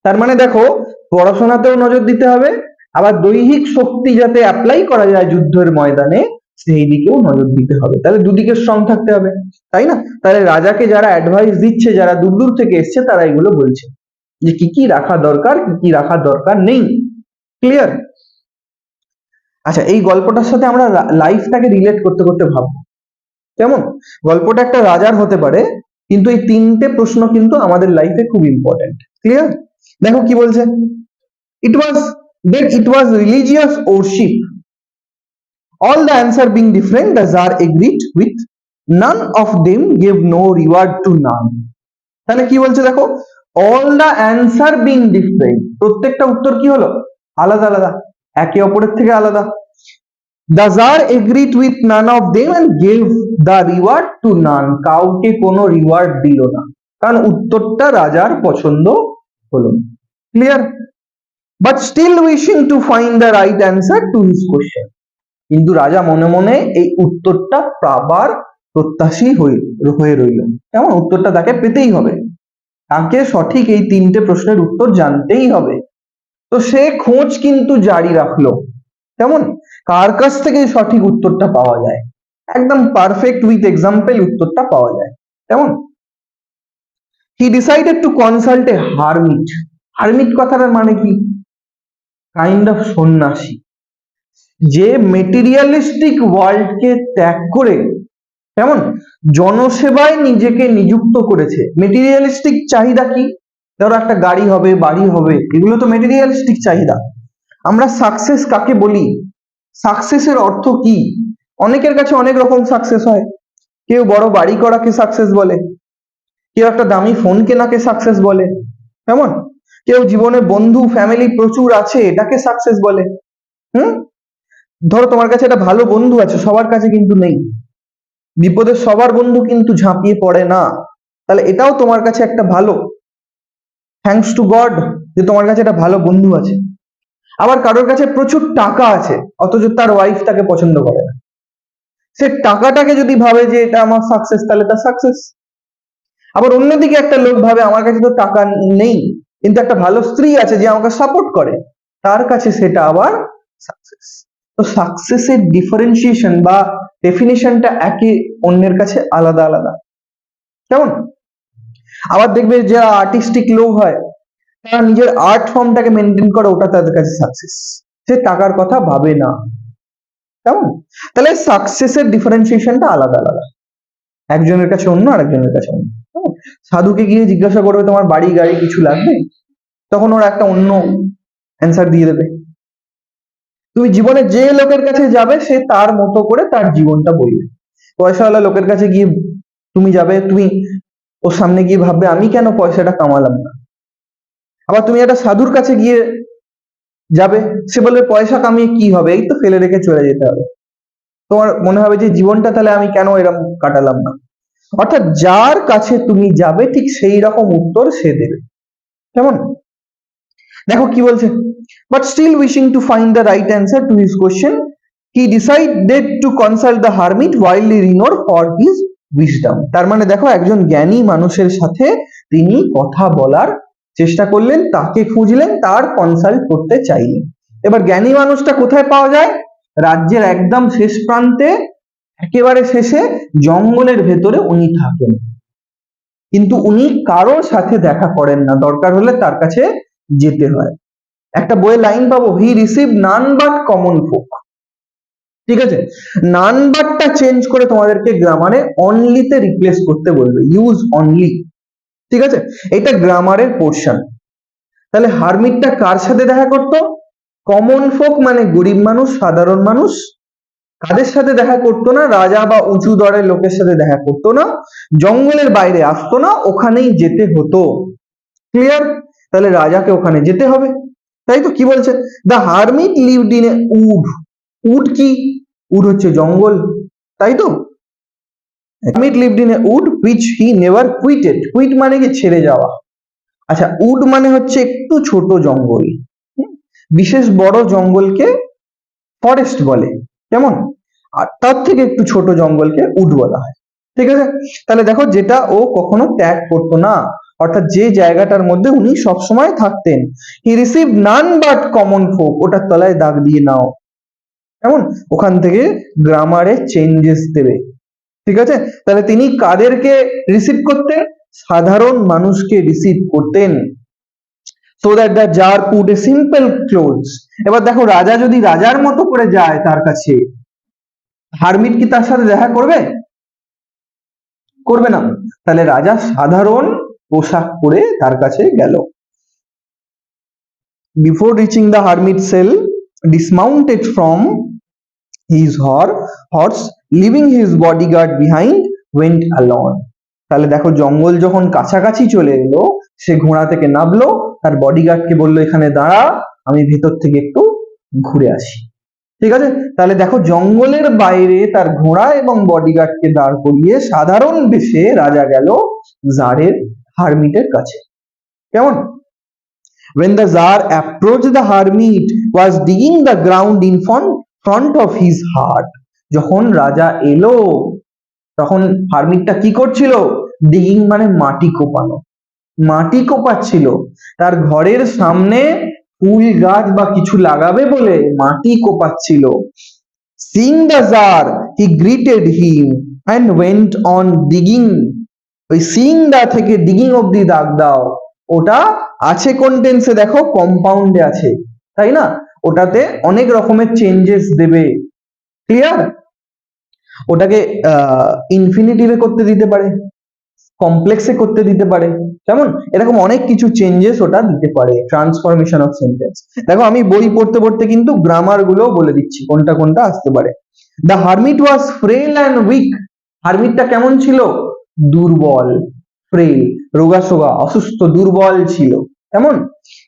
তার মানে দেখো পড়াশোনাতেও নজর দিতে হবে, আবার দৈহিক শক্তি যাতে অ্যাপ্লাই করা যায় যুদ্ধের ময়দানে, সেই দিকেও নজর দিতে হবে। তাহলে দুদিকে স্ট্রং থাকতে হবে, তাই না? তাহলে রাজাকে যারা অ্যাডভাইস দিচ্ছে, যারা দূর দূর থেকে এসছে, তারা এগুলো বলছে যে কি কি রাখা দরকার, কি কি রাখা দরকার নেই। ক্লিয়ার? আচ্ছা, এই গল্পটার সাথে আমরা লাইফটাকে রিলেট করতে করতে ভাববো। কেমন? গল্পটা একটা রাজার হতে পারে, কিন্তু এই তিনটে প্রশ্ন কিন্তু আমাদের লাইফে খুব ইম্পর্টেন্ট। ক্লিয়ার? দেখো কি বলছে, it was it was religious worship, all the answer being different, the Tsar agreed with none of them gave no reward to none। তাহলে কি বলছে দেখো, all the answer being different, প্রত্যেকটা উত্তর কি হলো, আলাদা আলাদা, একে অপরের থেকে আলাদা। the Tsar agreed with none of them and gave the reward to none, কাউকে কোনো রিওয়ার্ড দিল না, কারণ উত্তরটা রাজার পছন্দ হলো। Clear? but still wishing to find the right answer to his question, কিন্তু রাজা মনে মনে এই উত্তরটা পাবার প্রত্যাশী হয়ে রইল। কেমন? উত্তরটা তাকে পেতেই হবে, তাকে সঠিক এই তিনটে প্রশ্নের উত্তর জানতেই হবে। তো সে খোঁজ কিন্তু জারি রাখলো। কেমন? কার কাছ থেকে সঠিক উত্তরটা পাওয়া যায়, একদম পারফেক্ট উইথ এক্সাম্পল উত্তরটা পাওয়া যায়। কেমন? হি decided to consult a hermit. Hermit কথাটার মানে কি? কাইন্ড অফ সন্ন্যাসী, যে মেটেরিয়ালিস্টিক ওয়ার্ল্ডকে ত্যাগ করে কেমন জনসেবায় নিজেকে নিযুক্ত করেছে। মেটেরিয়ালিস্টিক চাহিদা কি? ধরো একটা গাড়ি হবে, বাড়ি হবে, এগুলো তো মেটেরিয়ালিস্টিক চাহিদা। আমরা সাকসেস কাকে বলি? সাকসেসের অর্থ কি? অনেকের কাছে অনেক রকম সাকসেস হয়। কেউ বড় বাড়ি করাকে সাকসেস বলে, কেউ একটা দামি ফোন কেনাকে সাকসেস বলে, কেমন? কেউ জীবনে বন্ধু ফ্যামিলি প্রচুর আছে, এটাকে সাকসেস বলে। হুম, ধরো তোমার কাছে একটা ভালো বন্ধু আছে, সবার কাছে কিন্তু নেই। বিপদে সবার বন্ধু কিন্তু ঝাঁপিয়ে পড়ে না, তাহলে এটাও তোমার কাছে একটা ভালো, থ্যাঙ্কস টু গড যে তোমার কাছে একটা ভালো বন্ধু আছে। আবার কারোর কাছে প্রচুর টাকা আছে, অথচ তার ওয়াইফ তাকে পছন্দ করে না, সে টাকাটাকে যদি ভাবে যে এটা আমার সাকসেস, তাহলে তার সাকসেস। আবার অন্যদিকে একটা লোক ভাবে আমার কাছে তো টাকা নেই, কিন্তু একটা ভালো স্ত্রী আছে যে আমাকে সাপোর্ট করে, তার কাছে সেটা আবার সাকসেস। তো সাকসেসের ডিফারেন্সিয়েশন বা ডেফিনেশনটা একে অন্যের কাছে আলাদা আলাদা। কেমন? আবার দেখবে যারা আর্টিস্টিক লোক হয়, তারা নিজের আর্ট ফর্মটাকে মেনটেন করে, ওটা তাদের কাছে সাকসেস, সে টাকার কথা ভাবে না। কেমন? তাহলে সাকসেসের ডিফারেন্সিয়েশনটা আলাদা আলাদা, একজনের কাছে অন্য, আরেকজনের কাছে অন্য। সাধুকে গিয়ে জিজ্ঞাসা করবে তোমার বাড়ি গাড়ি কিছু লাগবে, তখন ওরা একটা অন্য অ্যান্সার দিয়ে দেবে। তুমি জীবনে যে লোকের কাছে যাবে, সে তার মতো করে তার জীবনটা বলবে। পয়সাওয়ালা লোকের কাছে গিয়ে তুমি যাবে, তুমি ওর সামনে গিয়ে ভাববে আমি কেন পয়সাটা কামালাম না। আবার তুমি একটা সাধুর কাছে গিয়ে যাবে, সে বলবে পয়সা কামিয়ে কি হবে, এই তো ফেলে রেখে চলে যেতে হবে। তোমার মনে হবে যে জীবনটা তাহলে আমি কেন এরকম কাটালাম না। অর্থাৎ যার কাছে তুমি যাবে, ঠিক সেই রকম উত্তর সে দেবে। কেমন? দেখো কি বলছে, but still wishing to find the right answer to his question he decided to consult the hermit wildly renowned for his wisdom. তার মানে দেখো একজন জ্ঞানী মানুষের সাথে তিনি কথা বলার চেষ্টা করলেন, তাকে খুঁজলেন, তার কনসাল্ট করতে চাইলেন। এবার জ্ঞানী মানুষটা কোথায় পাওয়া যায়? রাজ্যের একদম শেষ প্রান্তে, একেবারে শেষে জঙ্গলের ভেতরে উনি থাকেন, কিন্তু উনি কারোর সাথে দেখা করেন না, দরকার হলে তার কাছে যেতে হয়। একটা বইয়ে লাইন পাবো, হি receive none but common folk. ঠিক আছে, নান বাটটা চেঞ্জ করে তোমাদেরকে গ্রামারে অনলিতে রিপ্লেস করতে বলবে, ইউজ অনলি। ঠিক আছে, এটা গ্রামারের পোর্শন। তাহলে হারমিটটা কার সাথে দেখা করতো? কমন ফোক মানে গরিব মানুষ, সাধারণ মানুষ। কাদের সাথে দেখা করতো না? রাজা বা উঁচু দরের লোকের সাথে দেখা করতো না, জঙ্গলের বাইরে আসতো না, ওখানেই যেতে হতো। ক্লিয়ার? তাহলে রাজাকে ওখানে যেতে হবে, তাই তো? কি বলছে? The hermit lived in a wood. Wood কি? উড হচ্ছে জঙ্গল, তাই তো? Hermit lived in a wood which he never quitted. Quit মানে কি? ছেড়ে যাওয়া। আচ্ছা, উড মানে হচ্ছে একটু ছোট জঙ্গল, বিশেষ বড় জঙ্গলকে ফরেস্ট বলে, কেমন? আর তার থেকে একটু ছোট জঙ্গলকে উড বলা হয়। ঠিক আছে, তাহলে দেখো যেটা ও কখনো ত্যাগ করতো না, অর্থাৎ যে জায়গাটার মধ্যে উনি সবসময় থাকতেন। হি receive none but common folk, ওটার তলায় দাগ দিয়ে নাও, কেমন? ওখান থেকে গ্রামারে চেঞ্জেস দেবে। ঠিক আছে, তাহলে তিনি কাদেরকে রিসিভ করতেন? সাধারণ মানুষকে রিসিভ করতেন। so that the jar put a simple clothes। এবার দেখো রাজা যদি রাজার মতো করে যায় তার কাছে, হারমিট কি তার সাথে দেখা করবে? করবে না। তাহলে রাজা সাধারণ পোশাক পরে তার কাছে গেল। Before reaching the hermit cell, dismounted from his horse, leaving his bodyguard behind, went alone। তাহলে দেখো জঙ্গল যখন কাছাকাছি চলে এলো, সে ঘোড়া থেকে নামলো, তার বডিগার্ডকে বললো এখানে দাঁড়া, আমি ভেতর থেকে একটু ঘুরে আসি। ঠিক আছে, তাহলে দেখো জঙ্গলের বাইরে তার ঘোড়া এবং বডিগার্ডকে দাঁড় করিয়ে সাধারণ বেশে রাজা গেল জারের হারমিটের কাছে, কেমন? When the Tsar approached, the hermit was digging the ground in front of his heart। যখন রাজা এলো তখন হারমিটটা কি করছিল? ডিগিং মানে মাটি কোপানো, মাটি কোপাচ্ছিল। তার ঘরের সামনে ফুল গাছ বা কিছু লাগাবে বলে মাটি কোপাচ্ছিল। Seeing the Tsar, he greeted him and went on digging। ওই seeing the থেকে digging অব্দি দাগ দাও, ওটা আছে কোন টেন্সে? দেখো কম্পাউন্ডে আছে, তাই না? ওটাতে অনেক রকমের চেঞ্জেস দেবে। ক্লিয়ার? ওটাকে ইনফিনিটিভে করতে দিতে পারে, কমপ্লেক্সে করতে দিতে পারে, কেমন? এরকম অনেক কিছু চেঞ্জেস ওটা দিতে পারে, ট্রান্সফরমেশন অফ সেন্টেন্স। দেখো আমি বই পড়তে পড়তে কিন্তু গ্রামার গুলো বলে দিচ্ছি কোনটা কোনটা আসতে পারে। The hermit was frail and weak. হারমিটটা কেমন ছিল? দুর্বল, ফ্রেল, রোগাসোগা, অসুস্থ, দুর্বল ছিল, কেমন?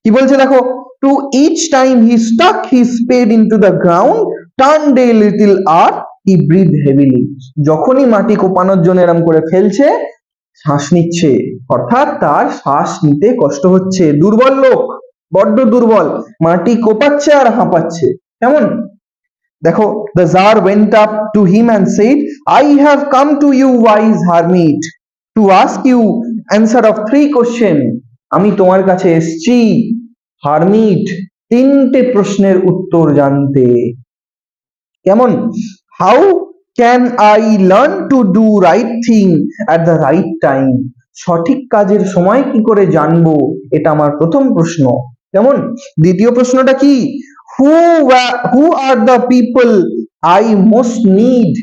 কি বলছে দেখো, to each time he stuck his spade into the ground, turned a little আর হি ব্রিথ হেভিলি। যখনই মাটি কোপানোর জন্য এরকম করে ফেলছে, শ্বাস নিচ্ছে, অর্থাৎ তার শ্বাস নিতে কষ্ট হচ্ছে। দুর্বল লোক, বড্ড দুর্বল, মাটি কোপাচ্ছে আর হাঁপাচ্ছে, কেমন? দেখো, the Tsar went up to him and said, I have come to you, wise hermit, to ask you answer of 3 question। আমি তোমার কাছে এসেছি হারমিট 3টে প্রশ্নের উত্তর জানতে, কেমন? How can I learn to do right thing at the right time? সঠিক কাজের সময় কি করে জানবো, এটা আমার প্রথম প্রশ্ন, কেমন? দ্বিতীয় প্রশ্নটা কি? who are the people I most need?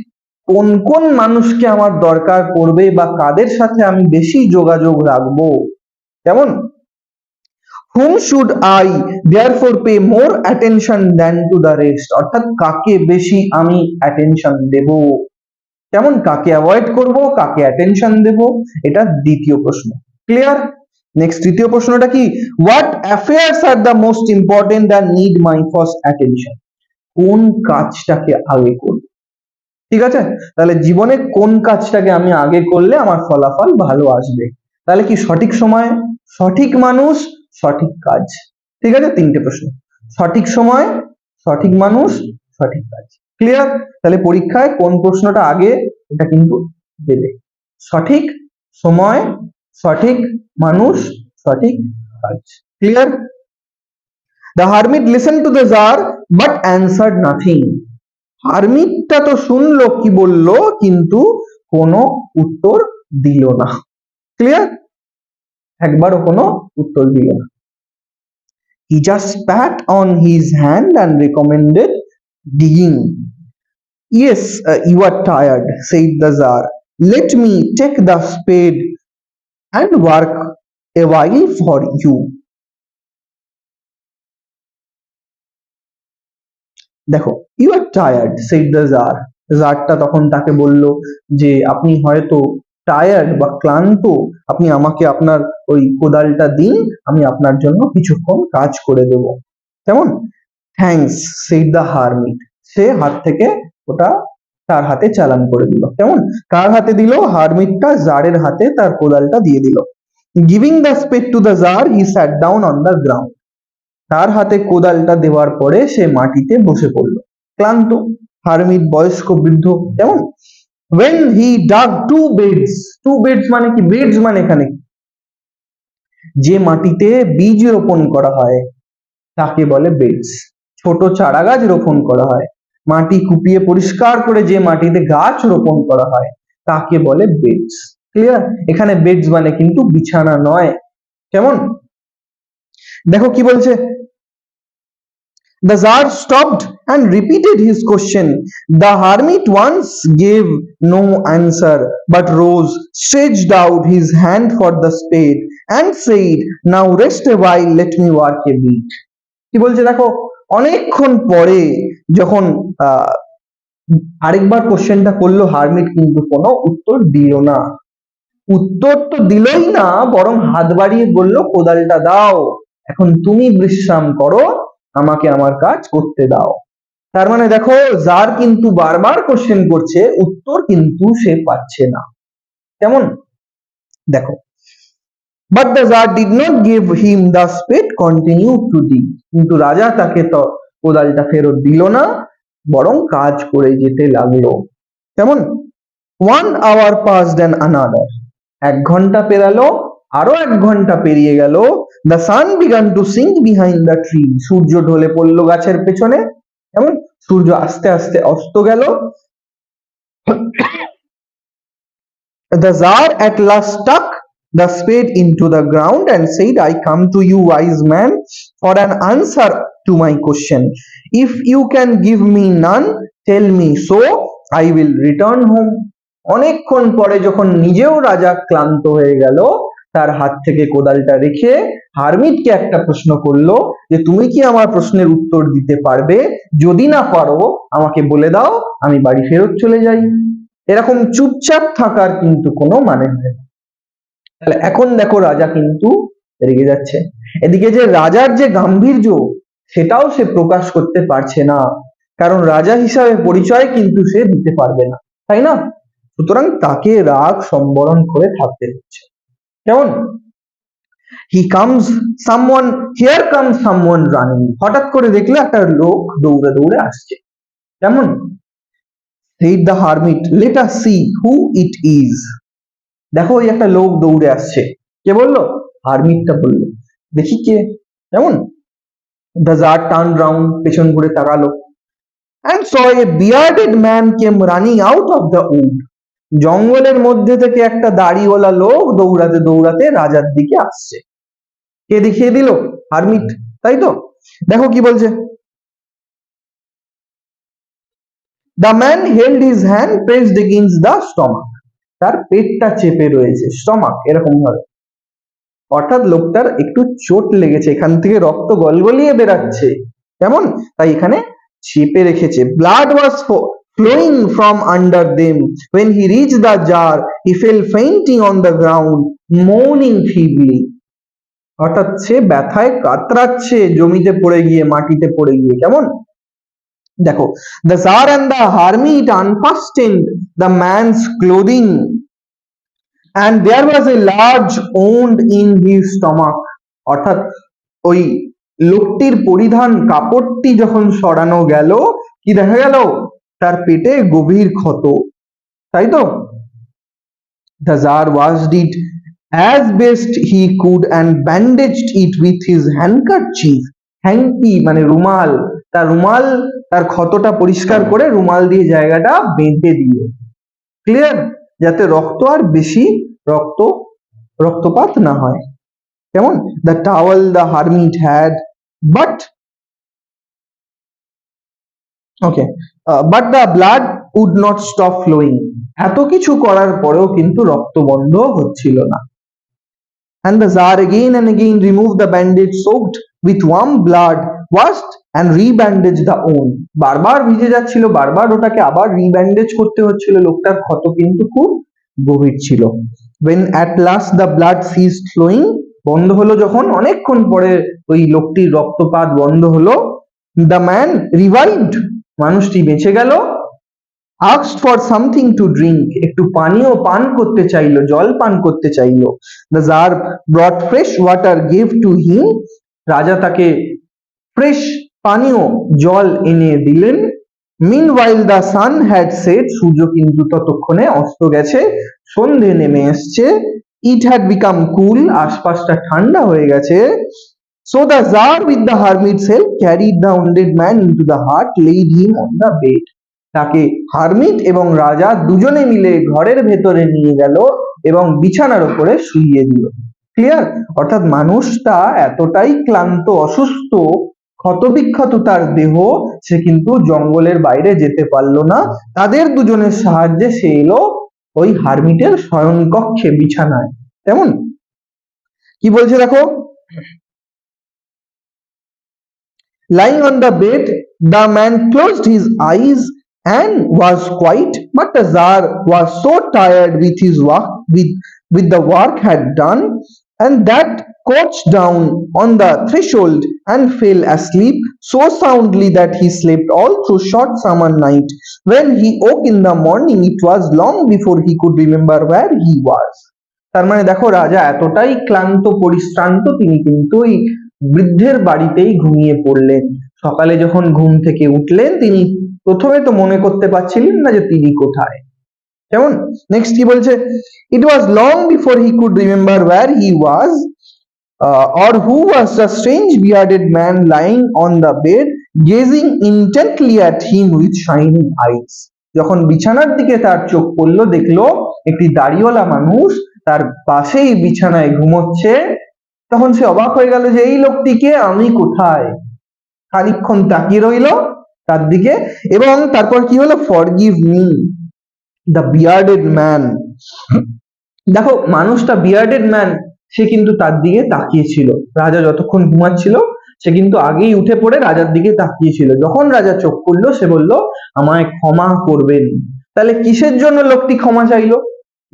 কোন কোন মানুষকে আমার দরকার পড়বে বা কাদের সাথে আমি বেশি যোগাযোগ রাখবো, কেমন? whom should I therefore pay more attention than to the rest? অর্থাৎ কাকে বেশি আমি attention দেব, কেমন? কাকে অ্যাভয়েড করব, কাকে attention দেব, এটা দ্বিতীয় প্রশ্ন। ক্লিয়ার? নেক্সট তৃতীয় প্রশ্নটা কি? what affairs are the most important and need my first attention? কোন কাজটাকে আগে করব? ঠিক আছে, তাহলে জীবনে কোন কাজটাকে আমি আগে করলে আমার ফলাফল ভালো আসবে। তাহলে কি? সঠিক সময়, সঠিক মানুষ, সঠিক কাজ। ঠিক আছে, তিনটে প্রশ্ন, সঠিক সময়, সঠিক মানুষ, সঠিক কাজ। ক্লিয়ার? তাহলে পরীক্ষায় কোন প্রশ্নটা আগে এটা কিন্তু দেবে, সঠিক সময়, সঠিক মানুষ, সঠিক কাজ। Clear? The hermit listened to the Tsar but answered nothing. হারমিটটা তো শুনলো কি বললো, কিন্তু কোনো উত্তর দিল না। ক্লিয়ার? একবারও কোনো উত্তর দিল না। He just spat on his hand and recommended digging. Yes, you are tired, said the Tsar. Let me take the spade and work a while for you. দেখো, you are tired said the tsar, জারটা তখন তাকে বলল যে আপনি হয়তো টায়ার্ড বা ক্লান্ত, আপনি আমাকে আপনার ওই কোদালটা দিন, আমি আপনার জন্য কিছুক্ষণ কাজ করে দেব। কেমন? থ্যাঙ্কস সেড দ্য হারমিট, সে হাত থেকে ওটা তার হাতে চালান করে দিল। কেমন? কার হাতে দিল? হারমিটটা জারের হাতে তার কোদালটা দিয়ে দিল। Giving the spade to the tsar he sat down on the ground, তার হাতে কোদালটা দেওয়ার পরে সে মাটিতে বসে পড়লো, ক্লান্ত। হারমিট বয়স্ক বৃদ্ধ। কেমন? when he dug two beds মানে কি? বেডস মানে এখানে যে মাটিতে বীজ রোপণ করা হয় তাকে বলে বেডস। ছোট চারা গাছ রোপণ করা হয়, মাটি কুপিয়ে পরিষ্কার করে যে মাটিতে গাছ রোপণ করা হয় তাকে বলে বেডস। ক্লিয়ার? এখানে বেডস মানে কিন্তু বিছানা নয়। কেমন? দেখো কি বলছে, the Tsar stopped and repeated his question. The hermit once gave no answer but rose, stretched out his hand for the spade and said, now rest a while, let me work a bit. কি বলছে দেখো, অনেকক্ষণ পরে যখন আরেকবার কোশ্চেনটা করলো, হারমিট কিন্তু কোনো উত্তর দিল না। উত্তর তো দিলই না, বরং হাত বাড়িয়ে বলল কোদালটা দাও, এখন তুমি বিশ্রাম করো, আমাকে আমার কাজ করতে দাও। তার মানে দেখো, জার কিন্তু বারবার কোশ্চেন করছে, উত্তর কিন্তু সে পাচ্ছে না। কেমন? দেখো, but the Tsar did not give him the spade, continued to dig. কিন্তু রাজা তাকে তো কোদালটা ফেরত দিল না, বরং কাজ করে যেতে লাগলো। কেমন? 1 hour passed and another. 1 ঘন্টা পেরালো, আরো 1 ঘন্টা পেরিয়ে গেল। The sun began to sink behind the tree. সূর্য ঢলে পড়লো গাছের পেছনে। কেমন? সূর্য আস্তে আস্তে অস্ত গেল। The Tsar at last stuck the spade into the ground and said, I come to you, wise man, for an answer to my question. If you can give me none, tell me so, I will return home. অনেকক্ষণ পরে যখন নিজেও রাজা ক্লান্ত হয়ে গেল, তার হাত থেকে কোদালটা রেখে হারমিটকে একটা প্রশ্ন করলো যে তুমি কি আমার প্রশ্নের উত্তর দিতে পারবে? যদি না পারো আমাকে বলে দাও, আমি বাড়ি ফেরত চলে যাই। এরকম চুপচাপ থাকার কিন্তু কোনো মানে হয় না। তাহলে এখন দেখো, রাজা কিন্তু রেগে যাচ্ছে। এদিকে যে রাজার যে গাম্ভীর্য সেটাও সে প্রকাশ করতে পারছে না, কারণ রাজা হিসাবে পরিচয় কিন্তু সে দিতে পারবে না, তাই না? সুতরাং তাকে রাগ সম্বরণ করে থাকতে হচ্ছে। কেমন? here comes someone running. হঠাৎ করে দেখলো একটা লোক দৌড়ে দৌড়ে আসছে। কেমন? said the hermit, let us see who it is. দেখো, ওই একটা লোক দৌড়ে আসছে। কে বললো? হারমিটটা বললো। দেখি কে। কেমন? the Tsar turned round, পেছন ঘুরে তাকালো and saw a bearded man came running out of the wood. জঙ্গলের মধ্যে থেকে একটা দাড়িওয়ালা লোক দৌড়াতে দৌড়াতে রাজার দিকে আসছে। কে দেখিয়ে দিল? হারমিট, তাই তো? দেখো কি বলছে, the man held his hand pressed against the stomach. তার পেটটা চেপে রয়েছে, স্টমাক এরকম ভাবে, অর্থাৎ লোকটার একটু চোট লেগেছে, এখান থেকে রক্ত গলগলিয়ে বেরাচ্ছে। কেমন? তাই এখানে চেপে রেখেছে। blood was flowing from under them. When he reached the jar, he fell fainting on the ground, moaning feebly. অর্থাৎ সে ব্যথায় কাতরাচ্ছে জমিতে পড়ে গিয়ে, মাটিতে পড়ে গিয়ে। কেমন? দেখো, the Tsar and the hermit unfastened the man's clothing and there was a large wound in his stomach. অর্থাৎ ওই লোকটির পরিধান কাপড়টি যখন সরানো গেল, কি দেখা গেল? তার পেটে গভীর ক্ষত, তাই তো? The Tsar washed it as best he could and bandaged it with his handkerchief. Hanky মানে রুমাল, তার রুমাল তার ক্ষতটা পরিষ্কার করে রুমাল দিয়ে জায়গাটা বেঁধে দিল। ক্লিয়ার? যাতে রক্ত আর বেশি রক্তপাত না হয়। কেমন? The towel the hermit had, but but the blood would not stop flowing. এত কিছু করার পরেও কিন্তু রক্ত বন্ধ হচ্ছিল না। And the Tsar again and again removed the bandage soaked with warm blood, washed and rebandaged the wound. বারবার ভিজে যাচ্ছিল, বারবার ওটাকে আবার রিব্যান্ডেজ করতে হচ্ছিল, লোকটার ক্ষত কিন্তু খুব গভীর ছিল। When at last the blood ceased flowing, বন্ধ হলো যখন, অনেকক্ষণ পরে ওই লোকটির রক্তপাত বন্ধ হলো, the man revived, মানুষটি বেঁচে গেল, asked for something to drink, একটু পানীয় পান করতে চাইলো, জল পান করতে চাইলো। The Tsar brought fresh water, gave to him, রাজা তাকে ফ্রেশ পানীয় জল এনে দিলেন। Meanwhile the sun had set, সূর্য কিন্তু ততক্ষণে অস্ত গেছে, সন্ধে নেমে এসছে। It had become cool, আশপাশটা ঠান্ডা হয়ে গেছে। So the Tsar with the hermit's help carried the wounded man into the hut, laid him on the bed. তাকে হারমিট এবং রাজা দুজনে মিলে ঘরের ভেতরে নিয়ে গেল এবং বিছানার উপরে শুইয়ে দিল। ক্লিয়ার? অর্থাৎ মানুষটা এতটাই ক্লান্ত, অসুস্থ, ক্ষতবিক্ষত তার দেহ, সে কিন্তু জঙ্গলের বাইরে যেতে পারলো না। তাদের দুজনের সাহায্যে সে এলো ওই হারমিটের শয়নকক্ষে, বিছানায়। তেমন কি বলছে দেখো, lying on the bed, the man closed his eyes and was quiet, but the Tsar was so tired with his work, with the work had done, and that crouched down on the threshold and fell asleep so soundly that he slept all through short summer night. When he woke in the morning, it was long before he could remember where he was. তার মানে দেখো, রাজা এতটাই ক্লান্ত পরিশ্রান্ত, তিনি কিন্তু ওই বৃদ্ধের বাড়িতেই ঘুমিয়ে পড়লেন। সকালে যখন ঘুম থেকে উঠলেন, তিনি প্রথমে তো মনে করতে পারছিলেন না যে তিনি কোথায়। কেমন? নেক্সট কি বলছে, it was long before he could remember where he was or who was the strange bearded man lying on the bed gazing intently at him with shining eyes. যখন বিছানার দিকে তার চোখ পড়লো, দেখলো একটি দাড়িওয়ালা মানুষ তার পাশেই বিছানায় ঘুমোচ্ছে, তখন সে অবাক হয়ে গেল যে এই লোকটিকে আমি কোথায়। খানিকক্ষণ তাকিয়ে রইল তার দিকে এবং তারপর কি হলো, forgive me the bearded man. দেখো, মানুষটা বিয়ার্ডেড ম্যান, সে কিন্তু তার দিকে তাকিয়েছিল। রাজা যতক্ষণ ঘুমাচ্ছিল সে কিন্তু আগেই উঠে পড়ে রাজার দিকে তাকিয়েছিল। যখন রাজা চোখ খুললো, সে বলল আমায় ক্ষমা করবেন। তাহলে কিসের জন্য লোকটি ক্ষমা চাইলো?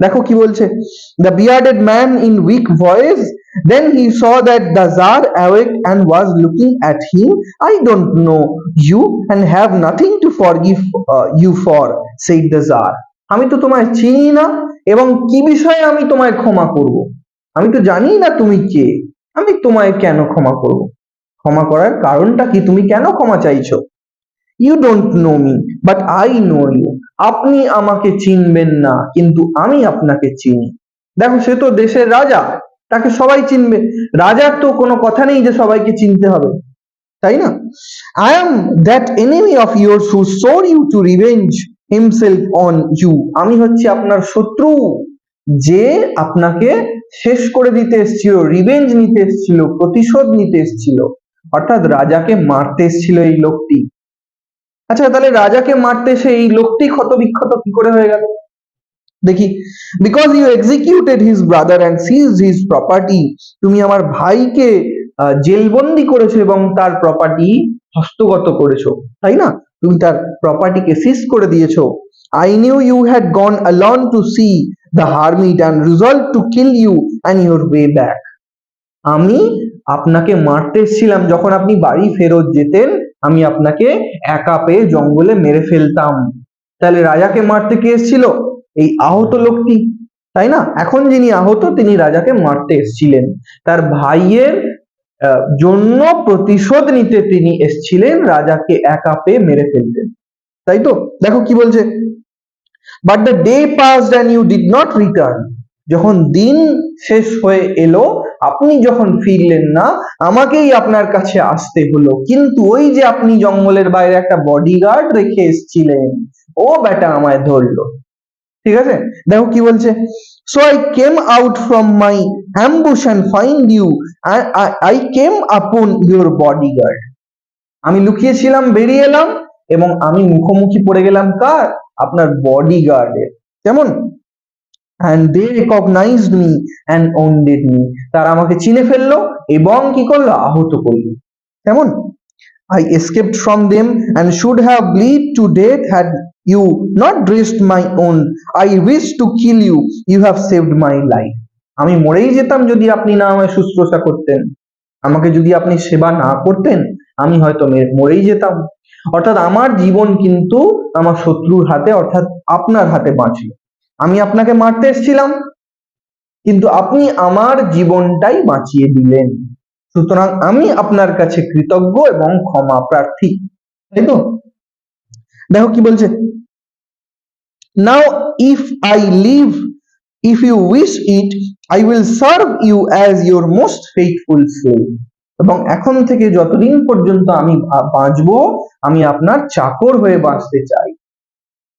দেখো কি বলছে, the bearded man in weak voice, then he saw that the Tsar awake and was looking at him. I don't know you and have nothing to forgive you for, said the Tsar. আমি তো তোমায় চিনি না এবং কি বিষয়ে আমি তোমায় ক্ষমা করব? আমি তো জানি না তুমি কে, আমি তোমায় কেন ক্ষমা করব? ক্ষমা করার কারণটা কি? তুমি কেন ক্ষমা চাইছো? You don't know me, but I know you. আপনি আমাকে চিনবেন না, কিন্তু আমি আপনাকে চিনি। দেখো, সে তো দেশের রাজা, তাকে সবাই চিনবে। রাজার তো কোনো কথা নেই যে সবাইকে চিনতে হবে, তাই না? I am that enemy of yours who swore you to revenge himself on you. আমি হচ্ছি আপনার শত্রু, যে আপনাকে শেষ করে দিতে এসেছিল, রিভেঞ্জ নিতে এসেছিল, প্রতিশোধ নিতে এসেছিল। অর্থাৎ রাজাকে মারতে এসেছিল এই লোকটি। আচ্ছা, তাহলে রাজাকে মারতে এসে এই লোকটি ক্ষতবিক্ষত কি করে হয়ে গেল? দেখি, because you executed his brother and seized his property, তুমি আমার ভাইকে জেলবন্দি করেছো এবং তার প্রপার্টি হস্তগত করেছো, তাই না? তুমি তার প্রপার্টিকে সিজ করে দিয়েছো। I knew you had gone alone to see the hermit and resolved to kill you on your way back. আমি আপনাকে মারতে এসেছিলাম, যখন আপনি বাড়ি ফেরত যেতেন আমি আপনাকে একা পেয়ে জঙ্গলে মেরে ফেলতাম। তাহলে রাজাকে মারতে কে এসেছিল? এই আহত লোকটি, তাই না? এখন যিনি আহত তিনি রাজাকে মারতে এসেছিলেন। তার ভাইয়ের জন্য প্রতিশোধ নিতে তিনি এসেছিলেন, রাজাকে একা পেয়ে মেরে ফেলতেন, তাই তো? দেখো কি বলছে, but the day passed and you did not return. যখন দিন শেষ হয়ে এলো, আপনি যখন ফিরলেন না, আমাকেই আপনার কাছে আসতে হলো। কিন্তু ওই যে আপনি জঙ্গলের বাইরে একটা বডিগার্ড রেখে এসেছিলেন, ও বেটা আমায় ধরলো। ঠিক আছে, দেখো কি বলছে, so I came out from my ambush and find you, I came upon your bodyguard. আমি লুকিয়েছিলাম, বেরিয়ে এলাম, এবং আমি মুখোমুখি পড়ে গেলাম কার? আপনার বডিগার্ডের। কেমন? and they recognized me and wounded me, তারা আমাকে চিনে ফেললো এবং কি করলো? আহত করলো। কেমন? I escaped from them and should have bled to death had you not dressed my wound. I wished to kill you, you have saved my life. আমি মরেই যেতাম যদি আপনি না আমায় শুশ্রূষা করতেন, আমাকে যদি আপনি সেবা না করতেন, আমি হয়তো মরেই যেতাম। অর্থাৎ আমার জীবন কিন্তু আমার শত্রুর হাতে, অর্থাৎ আপনার হাতে বাঁচল। আমি আপনাকে মারতে এসেছিলাম, কিন্তু আপনি আমার জীবনটাই বাঁচিয়ে দিলেন, সুতরাং আমি আপনার কাছে কৃতজ্ঞ এবং ক্ষমা প্রার্থী। তাই তো? দেখো কি বলছে, now if I live, if you wish it, I will serve you as your most faithful slave. এবং এখন থেকে যতদিন পর্যন্ত আমি বাঁচবো, আমি আপনার চাকর হয়ে বাঁচতে চাই।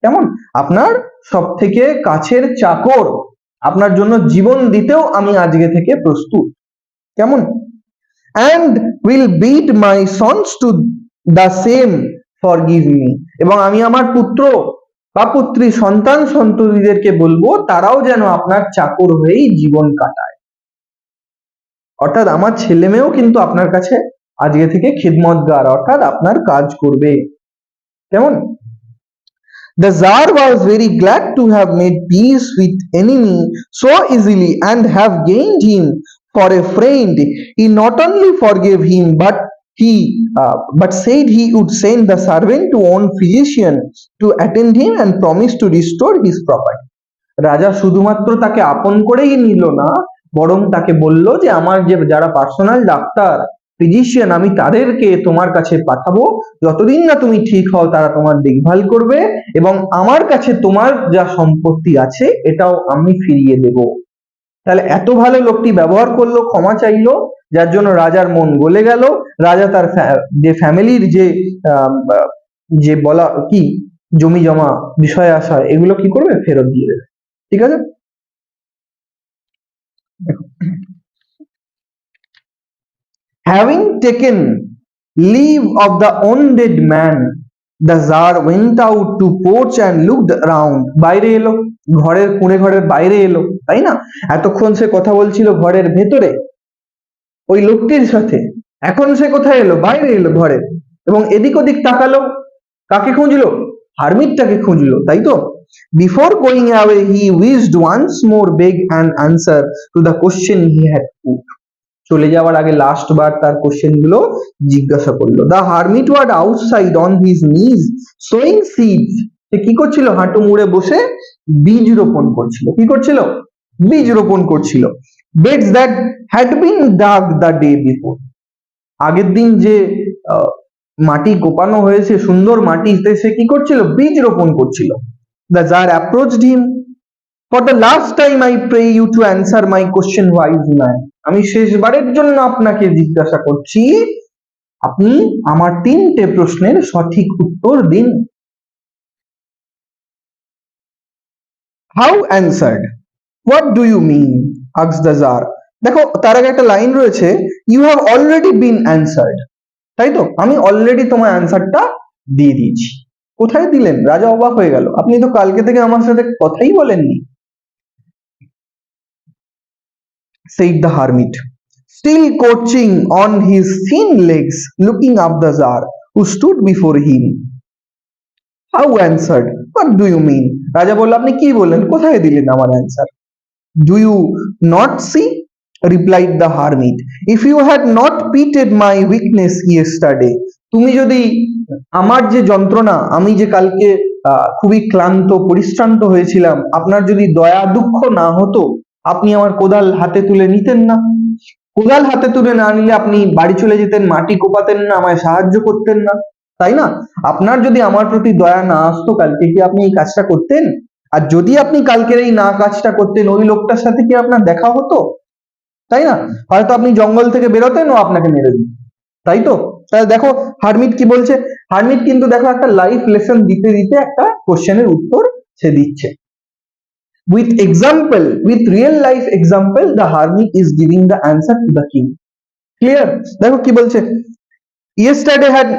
কেমন? আপনার সব থেকে কাছের চাকর, আপনার জন্য জীবন দিতেও আমি আজকে থেকে প্রস্তুত। কেমন? and will beat my sons to the same, forgive me। এবং আমি আমার পুত্র বা পুত্রী, সন্তান সন্ততিদেরকে বলবো তারাও যেন আপনার চাকর হয়েই জীবন কাটায়। অর্থাৎ আমার ছেলে মেয়েও কিন্তু আপনার কাছে আজকে থেকে খিদমতগার, অর্থাৎ আপনার কাজ করবে। কেমন? The Tsar was very glad to have made peace with enemy so easily and have gained him for a friend. He not only forgave him, but said he would send the servant to own physician to attend him and promised to restore his property. রাজা শুধুমাত্র তাকে আপন করেই নিল না, বরং তাকে বলল যে আমার যারা পার্সোনাল ডাক্তার, ফিজিশিয়ান, আমি তাদেরকে তোমার কাছে পাঠাবো, যতদিন না তুমি ঠিক হও তারা তোমার দেখভাল করবে, এবং আমার কাছে তোমার যা সম্পত্তি আছে এটাও আমি ফিরিয়ে দেব। তাহলে এত ভালো লোকটি ব্যবহার করলো, ক্ষমা চাইলো, যার জন্য রাজার মন গলে গেল। রাজা তার যে ফ্যামিলির যে বলা কি জমি জমা বিষয় আশয় এগুলো কি করবে? ফেরত দিয়ে দেবে। ঠিক আছে, দেখো, having taken leave of the wounded man, the Tsar went out to porch and looked around. বাইরে এলো, ঘরের কোণে ঘরের বাইরে এলো, তাই না? এতক্ষণ সে কথা বলছিল ঘরের ভেতরে ওই লোকটির সাথে, এখন সে কোথায় এলো? বাইরে এলো ঘরে, এবং এদিক ওদিক তাকালো। কাকে খুঁজলো? হারমিটটাকে খুঁজলো, তাই তো? Before going away he wished once more beg an answer to the question he had put. চলে যাওয়ার আগে লাস্ট বার তার কোশ্চেন গুলো জিজ্ঞাসা করলো। The hermit was outside on his নিজ সোয়িং সিডস। সে কি করছিল? হাঁটু মুড়ে বসে বীজ রোপণ করছিল। কি করছিল? বীজ রোপণ করছিল। Beds that had been dug the day before. আগের দিন যে মাটি কোপানো হয়েছে, সুন্দর মাটিতে সে কি করছিল? বীজ রোপণ করছিল। The tsar approached him, for the last time I pray you to answer my question wise man. আমি শেষবারের জন্য আপনাকে জিজ্ঞাসা করছি, আপনি আমার 3টে প্রশ্নের সঠিক উত্তর দিন। How answered, what do you mean, asked the tsar. দেখো তার আগে একটা লাইন রয়েছে, you have already been answered, তাই তো? আমি অলরেডি তোমার অ্যান্সারটা দিয়ে দিয়েছি। কোথায় দিলেন? রাজা অবাক হয়ে গেল, আপনি তো কালকে থেকে আমার সাথে কথাই বলেননি। said the hermit, still couching on his thin legs, looking up the Tsar, who stood before him. How answered? What do you mean? রাজা বলল, আপনি কি বললেন? কোথায় দিলেন আমার answer? Do you not see? Replied the hermit, if you had not pitied my weakness yesterday, তুমি যদি আমার যে যন্ত্রণা, আমি যে কালকে খুবই ক্লান্ত পরিশ্রান্ত হয়েছিলাম, আপনার যদি দয়া দুঃখ না হতো, আপনি আমার কোদাল হাতে তুলে নিতেন না। কোদাল হাতে তুলে না নিলে আপনি বাড়ি চলে যেতেন, মাটি কোপাতেন না, আমায় সাহায্য করতেন না, তাই না? আপনার যদি আমার প্রতি দয়া না আসতো, কালকে কি আপনি এই কাজটা করতেন? আর যদি আপনি কালকের এই না কাজটা করতেন, ওই লোকটার সাথে কি আপনার দেখা হতো? তাই না? হয়তো আপনি জঙ্গল থেকে বেরোতেন, ও আপনাকে মেরে দিত, তাই তো? তাহলে দেখো হারমিট কি বলছে, হারমিট কিন্তু দেখো একটা লাইফ লেসন দিতে দিতে একটা কোশ্চেনের উত্তর সে দিচ্ছে। With example, with real life example, the hermit is giving the answer to the king. Clear? দেখো কি বলছে, yesterday had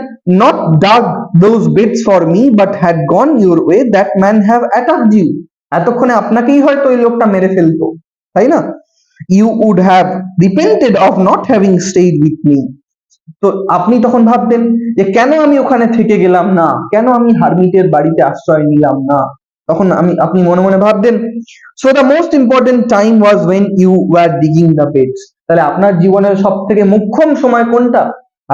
not dug those beds for me but had gone your way, that man have attacked you. এতক্ষণে আপনাকেই হয়তো ওই লোকটা মেরে ফেলতো, তাই না? You would have repented of not having stayed with me. তো আপনি তখন ভাবতেন যে কেন আমি ওখানে থেকে গেলাম না, কেন আমি হারমিটের বাড়িতে আশ্রয় নিলাম না, তখন আপনি মনে মনে ভাবতেন। So the most important time was when you were digging the beds. তাহলে আপনার জীবনের সব থেকে মুখ্যম সময় কোনটা?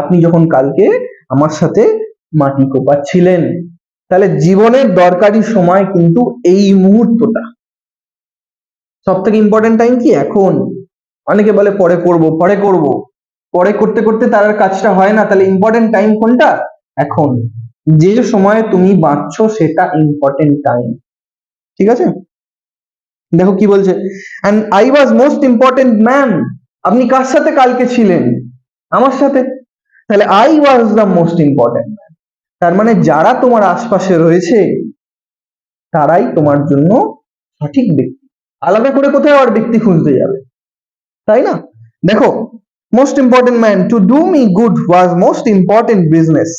আপনি যখন কালকে আমার সাথে মাটি কোপাচ্ছিলেন। তাহলে জীবনের দরকারি সময় কিন্তু এই মুহূর্তটা। সব থেকে ইম্পর্টেন্ট টাইম কি? এখন। অনেকে বলে পরে করব, পরে করব, পরে করতে করতে তার আর কাজটা হয় না। তাহলে ইম্পর্টেন্ট টাইম কোনটা? এখন। যে সময়ে তুমি বাঁচছো সেটা ইম্পর্টেন্ট টাইম, ঠিক আছে? দেখো কি বলছে, and I was most important man. আপনি কার সাথে কালকে ছিলেন? আমার সাথে। তাহলে I was the most important man. তার মানে যারা তোমার আশপাশে রয়েছে তারাই তোমার জন্য সঠিক ব্যক্তি। আলাদা করে কোথায় আর ব্যক্তি খুঁজতে যাবে, তাই না? দেখো, most important man, to do me good was most important business.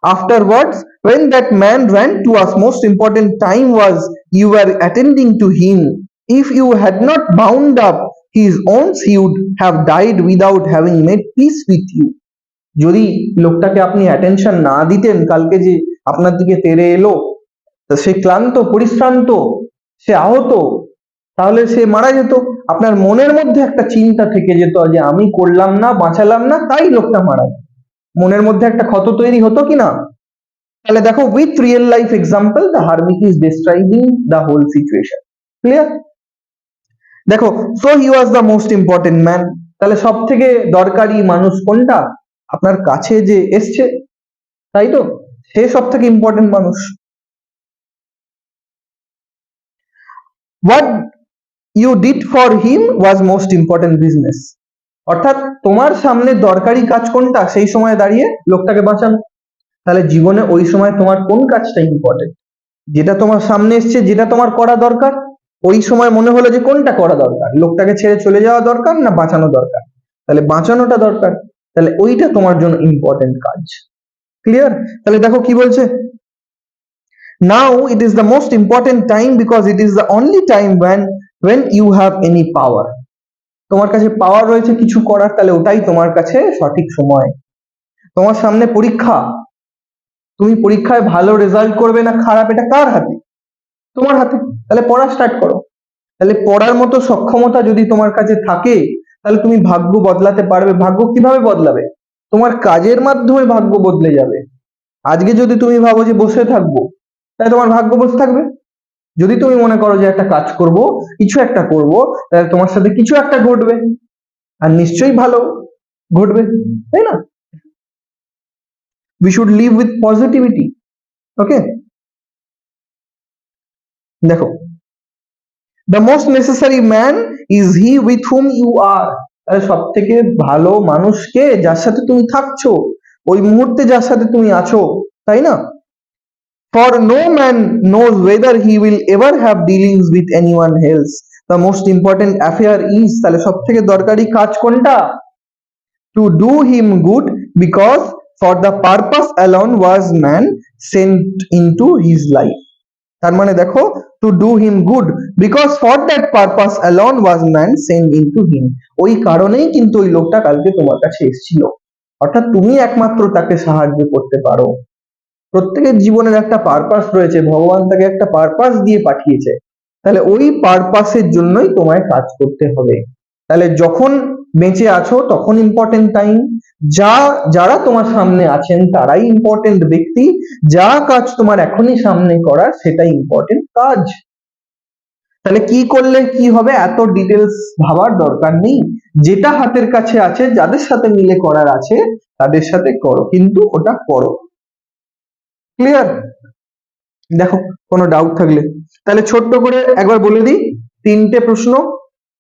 Afterwards, when that man ran to us, most important time was you were attending to him. If you had not bound up his wounds, he would have died without having made peace with you. যদি লোকটাকে আপনি অ্যাটেনশন না দিতেন, কালকে যে আপনার দিকে তেড়ে এলো, তো সে ক্লান্ত, পরিশ্রান্ত, সে আহত, তাহলে সে মারা যেত। আপনার মনের মধ্যে একটা চিন্তা থেকে যেত যে আমি করলাম না, বাঁচালাম না, তাই লোকটা মারা গেল। মনের মধ্যে একটা ক্ষত তৈরি হতো কি না? তাহলে দেখো, with real life example the hermit is describing the whole situation. Clear? দেখো, so he was the most important man. তাহলে সব থেকে দরকারি মানুষ কোনটা? আপনার কাছে যে এসছে, তাই তো? সে সব থেকে ইম্পর্টেন্ট মানুষ। What you did for him was most important business. অর্থাৎ তোমার সামনে দরকারি কাজ কোনটা? সেই সময় দাঁড়িয়ে লোকটাকে বাঁচানো। তাহলে জীবনে ওই সময় তোমার কোন কাজটা ইম্পর্টেন্ট? যেটা তোমার সামনে এসছে, যেটা তোমার করা দরকার, ওই সময় মনে হলো যে কোনটা করা দরকার? লোকটাকে ছেড়ে চলে যাওয়া দরকার না বাঁচানো দরকার? তাহলে বাঁচানোটা দরকার, তাহলে ওইটা তোমার জন্য ইম্পর্টেন্ট কাজ। ক্লিয়ার? তাহলে দেখো কি বলছে, now it is the most important time because it is the only time when you have any power. তোমার কাছে পাওয়ার রয়েছে কিছু করার, তাহলে ওটাই তোমার কাছে সঠিক সময়। তোমার সামনে পরীক্ষা, তুমি পরীক্ষায় ভালো রেজাল্ট করবে না খারাপ, এটা কার হাতে? তোমার হাতে। তাহলে পড়া স্টার্ট করো। তাহলে পড়ার মতো সক্ষমতা যদি তোমার কাছে থাকে, তাহলে তুমি ভাগ্য বদলাতে পারবে। ভাগ্য কিভাবে বদলাবে? তোমার কাজের মাধ্যমে ভাগ্য বদলে যাবে। আজকে যদি তুমি ভাবো যে বসে থাকবো, তাহলে তোমার ভাগ্য বসে থাকবে। যদি তুমি মনে করো যে একটা কাজ করব, কিছু একটা করব, তাহলে তোমার সাথে কিছু একটা ঘটবে, আর নিশ্চয়ই ভালো ঘটবে, তাই না? we should live with positivity. Okay, দেখো, the most necessary man is he with whom you are. তাহলে সব থেকে ভালো মানুষ কে? যার সাথে তুমি থাকছো, ওই মুহূর্তে যার সাথে তুমি আছো, তাই না? for no man knows whether he will ever have dealings with anyone else. The most important affair is, তাহলে সব থেকে দরকারি কাজ কোনটা? to do him good, because for the purpose alone was man sent into his life. তার মানে দেখো, to do him good because for that purpose alone was man sent into him. ওই কারণেই কিন্তু ওই লোকটা কালকে তোমার কাছে এসেছিল। অর্থাৎ তুমি একমাত্র তাকে সাহায্য করতে পারো। প্রত্যেকের জীবনের একটা পারপাস রয়েছে, ভগবান তাকে একটা পারপাস দিয়ে পাঠিয়েছে, তাহলে ওই পারপাসের জন্যই তোমায় কাজ করতে হবে। তাহলে যখন বেঁচে আছো তখন ইম্পর্টেন্ট টাইম, যারা তোমার সামনে আছেন তারাই ইম্পর্টেন্ট ব্যক্তি, যা কাজ তোমার এখনই সামনে করার সেটাই ইম্পর্টেন্ট কাজ। তাহলে কি করলে কি হবে এত ডিটেলস ভাবার দরকার নেই, যেটা হাতের কাছে আছে, যাদের সাথে মিলে করার আছে তাদের সাথে করো, কিন্তু ওটা করো। ক্লিয়ার? দেখো কোনো ডাউট থাকলে তাহলে ছোট্ট করে একবার বলে দিই, তিনটে প্রশ্ন,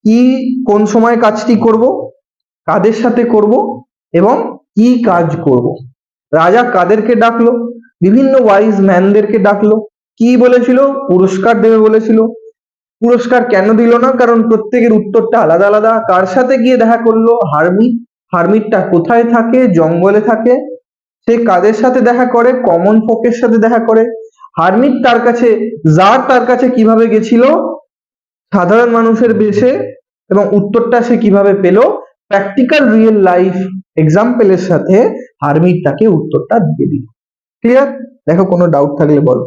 কি কোন সময় কাজটি করব, কাদের সাথে করব এবং কি কাজ করব। রাজা কাদেরকে ডাকলো? বিভিন্ন ওয়াইজ ম্যানদেরকে ডাকলো। কি বলেছিল? পুরস্কার দেবে বলেছিল। পুরস্কার কেন দিল না? কারণ প্রত্যেকের উত্তরটা আলাদা আলাদা। কার সাথে গিয়ে দেখা করলো? হারমিট। হারমিটটা কোথায় থাকে? জঙ্গলে থাকে। সে কাদের সাথে দেখা করে? কমন ফোকের সাথে দেখা করে। হারমিট তার কাছে, জার তার কাছে কিভাবে গেছিল? সাধারণ মানুষের বেশে। এবং উত্তরটা সে কিভাবে পেল? প্র্যাকটিক্যাল রিয়েল লাইফ এক্সাম্পলের সাথে হারমিট তাকে উত্তরটা দিয়ে দিল। ক্লিয়ার? দেখো কোনো ডাউট থাকলে বলো।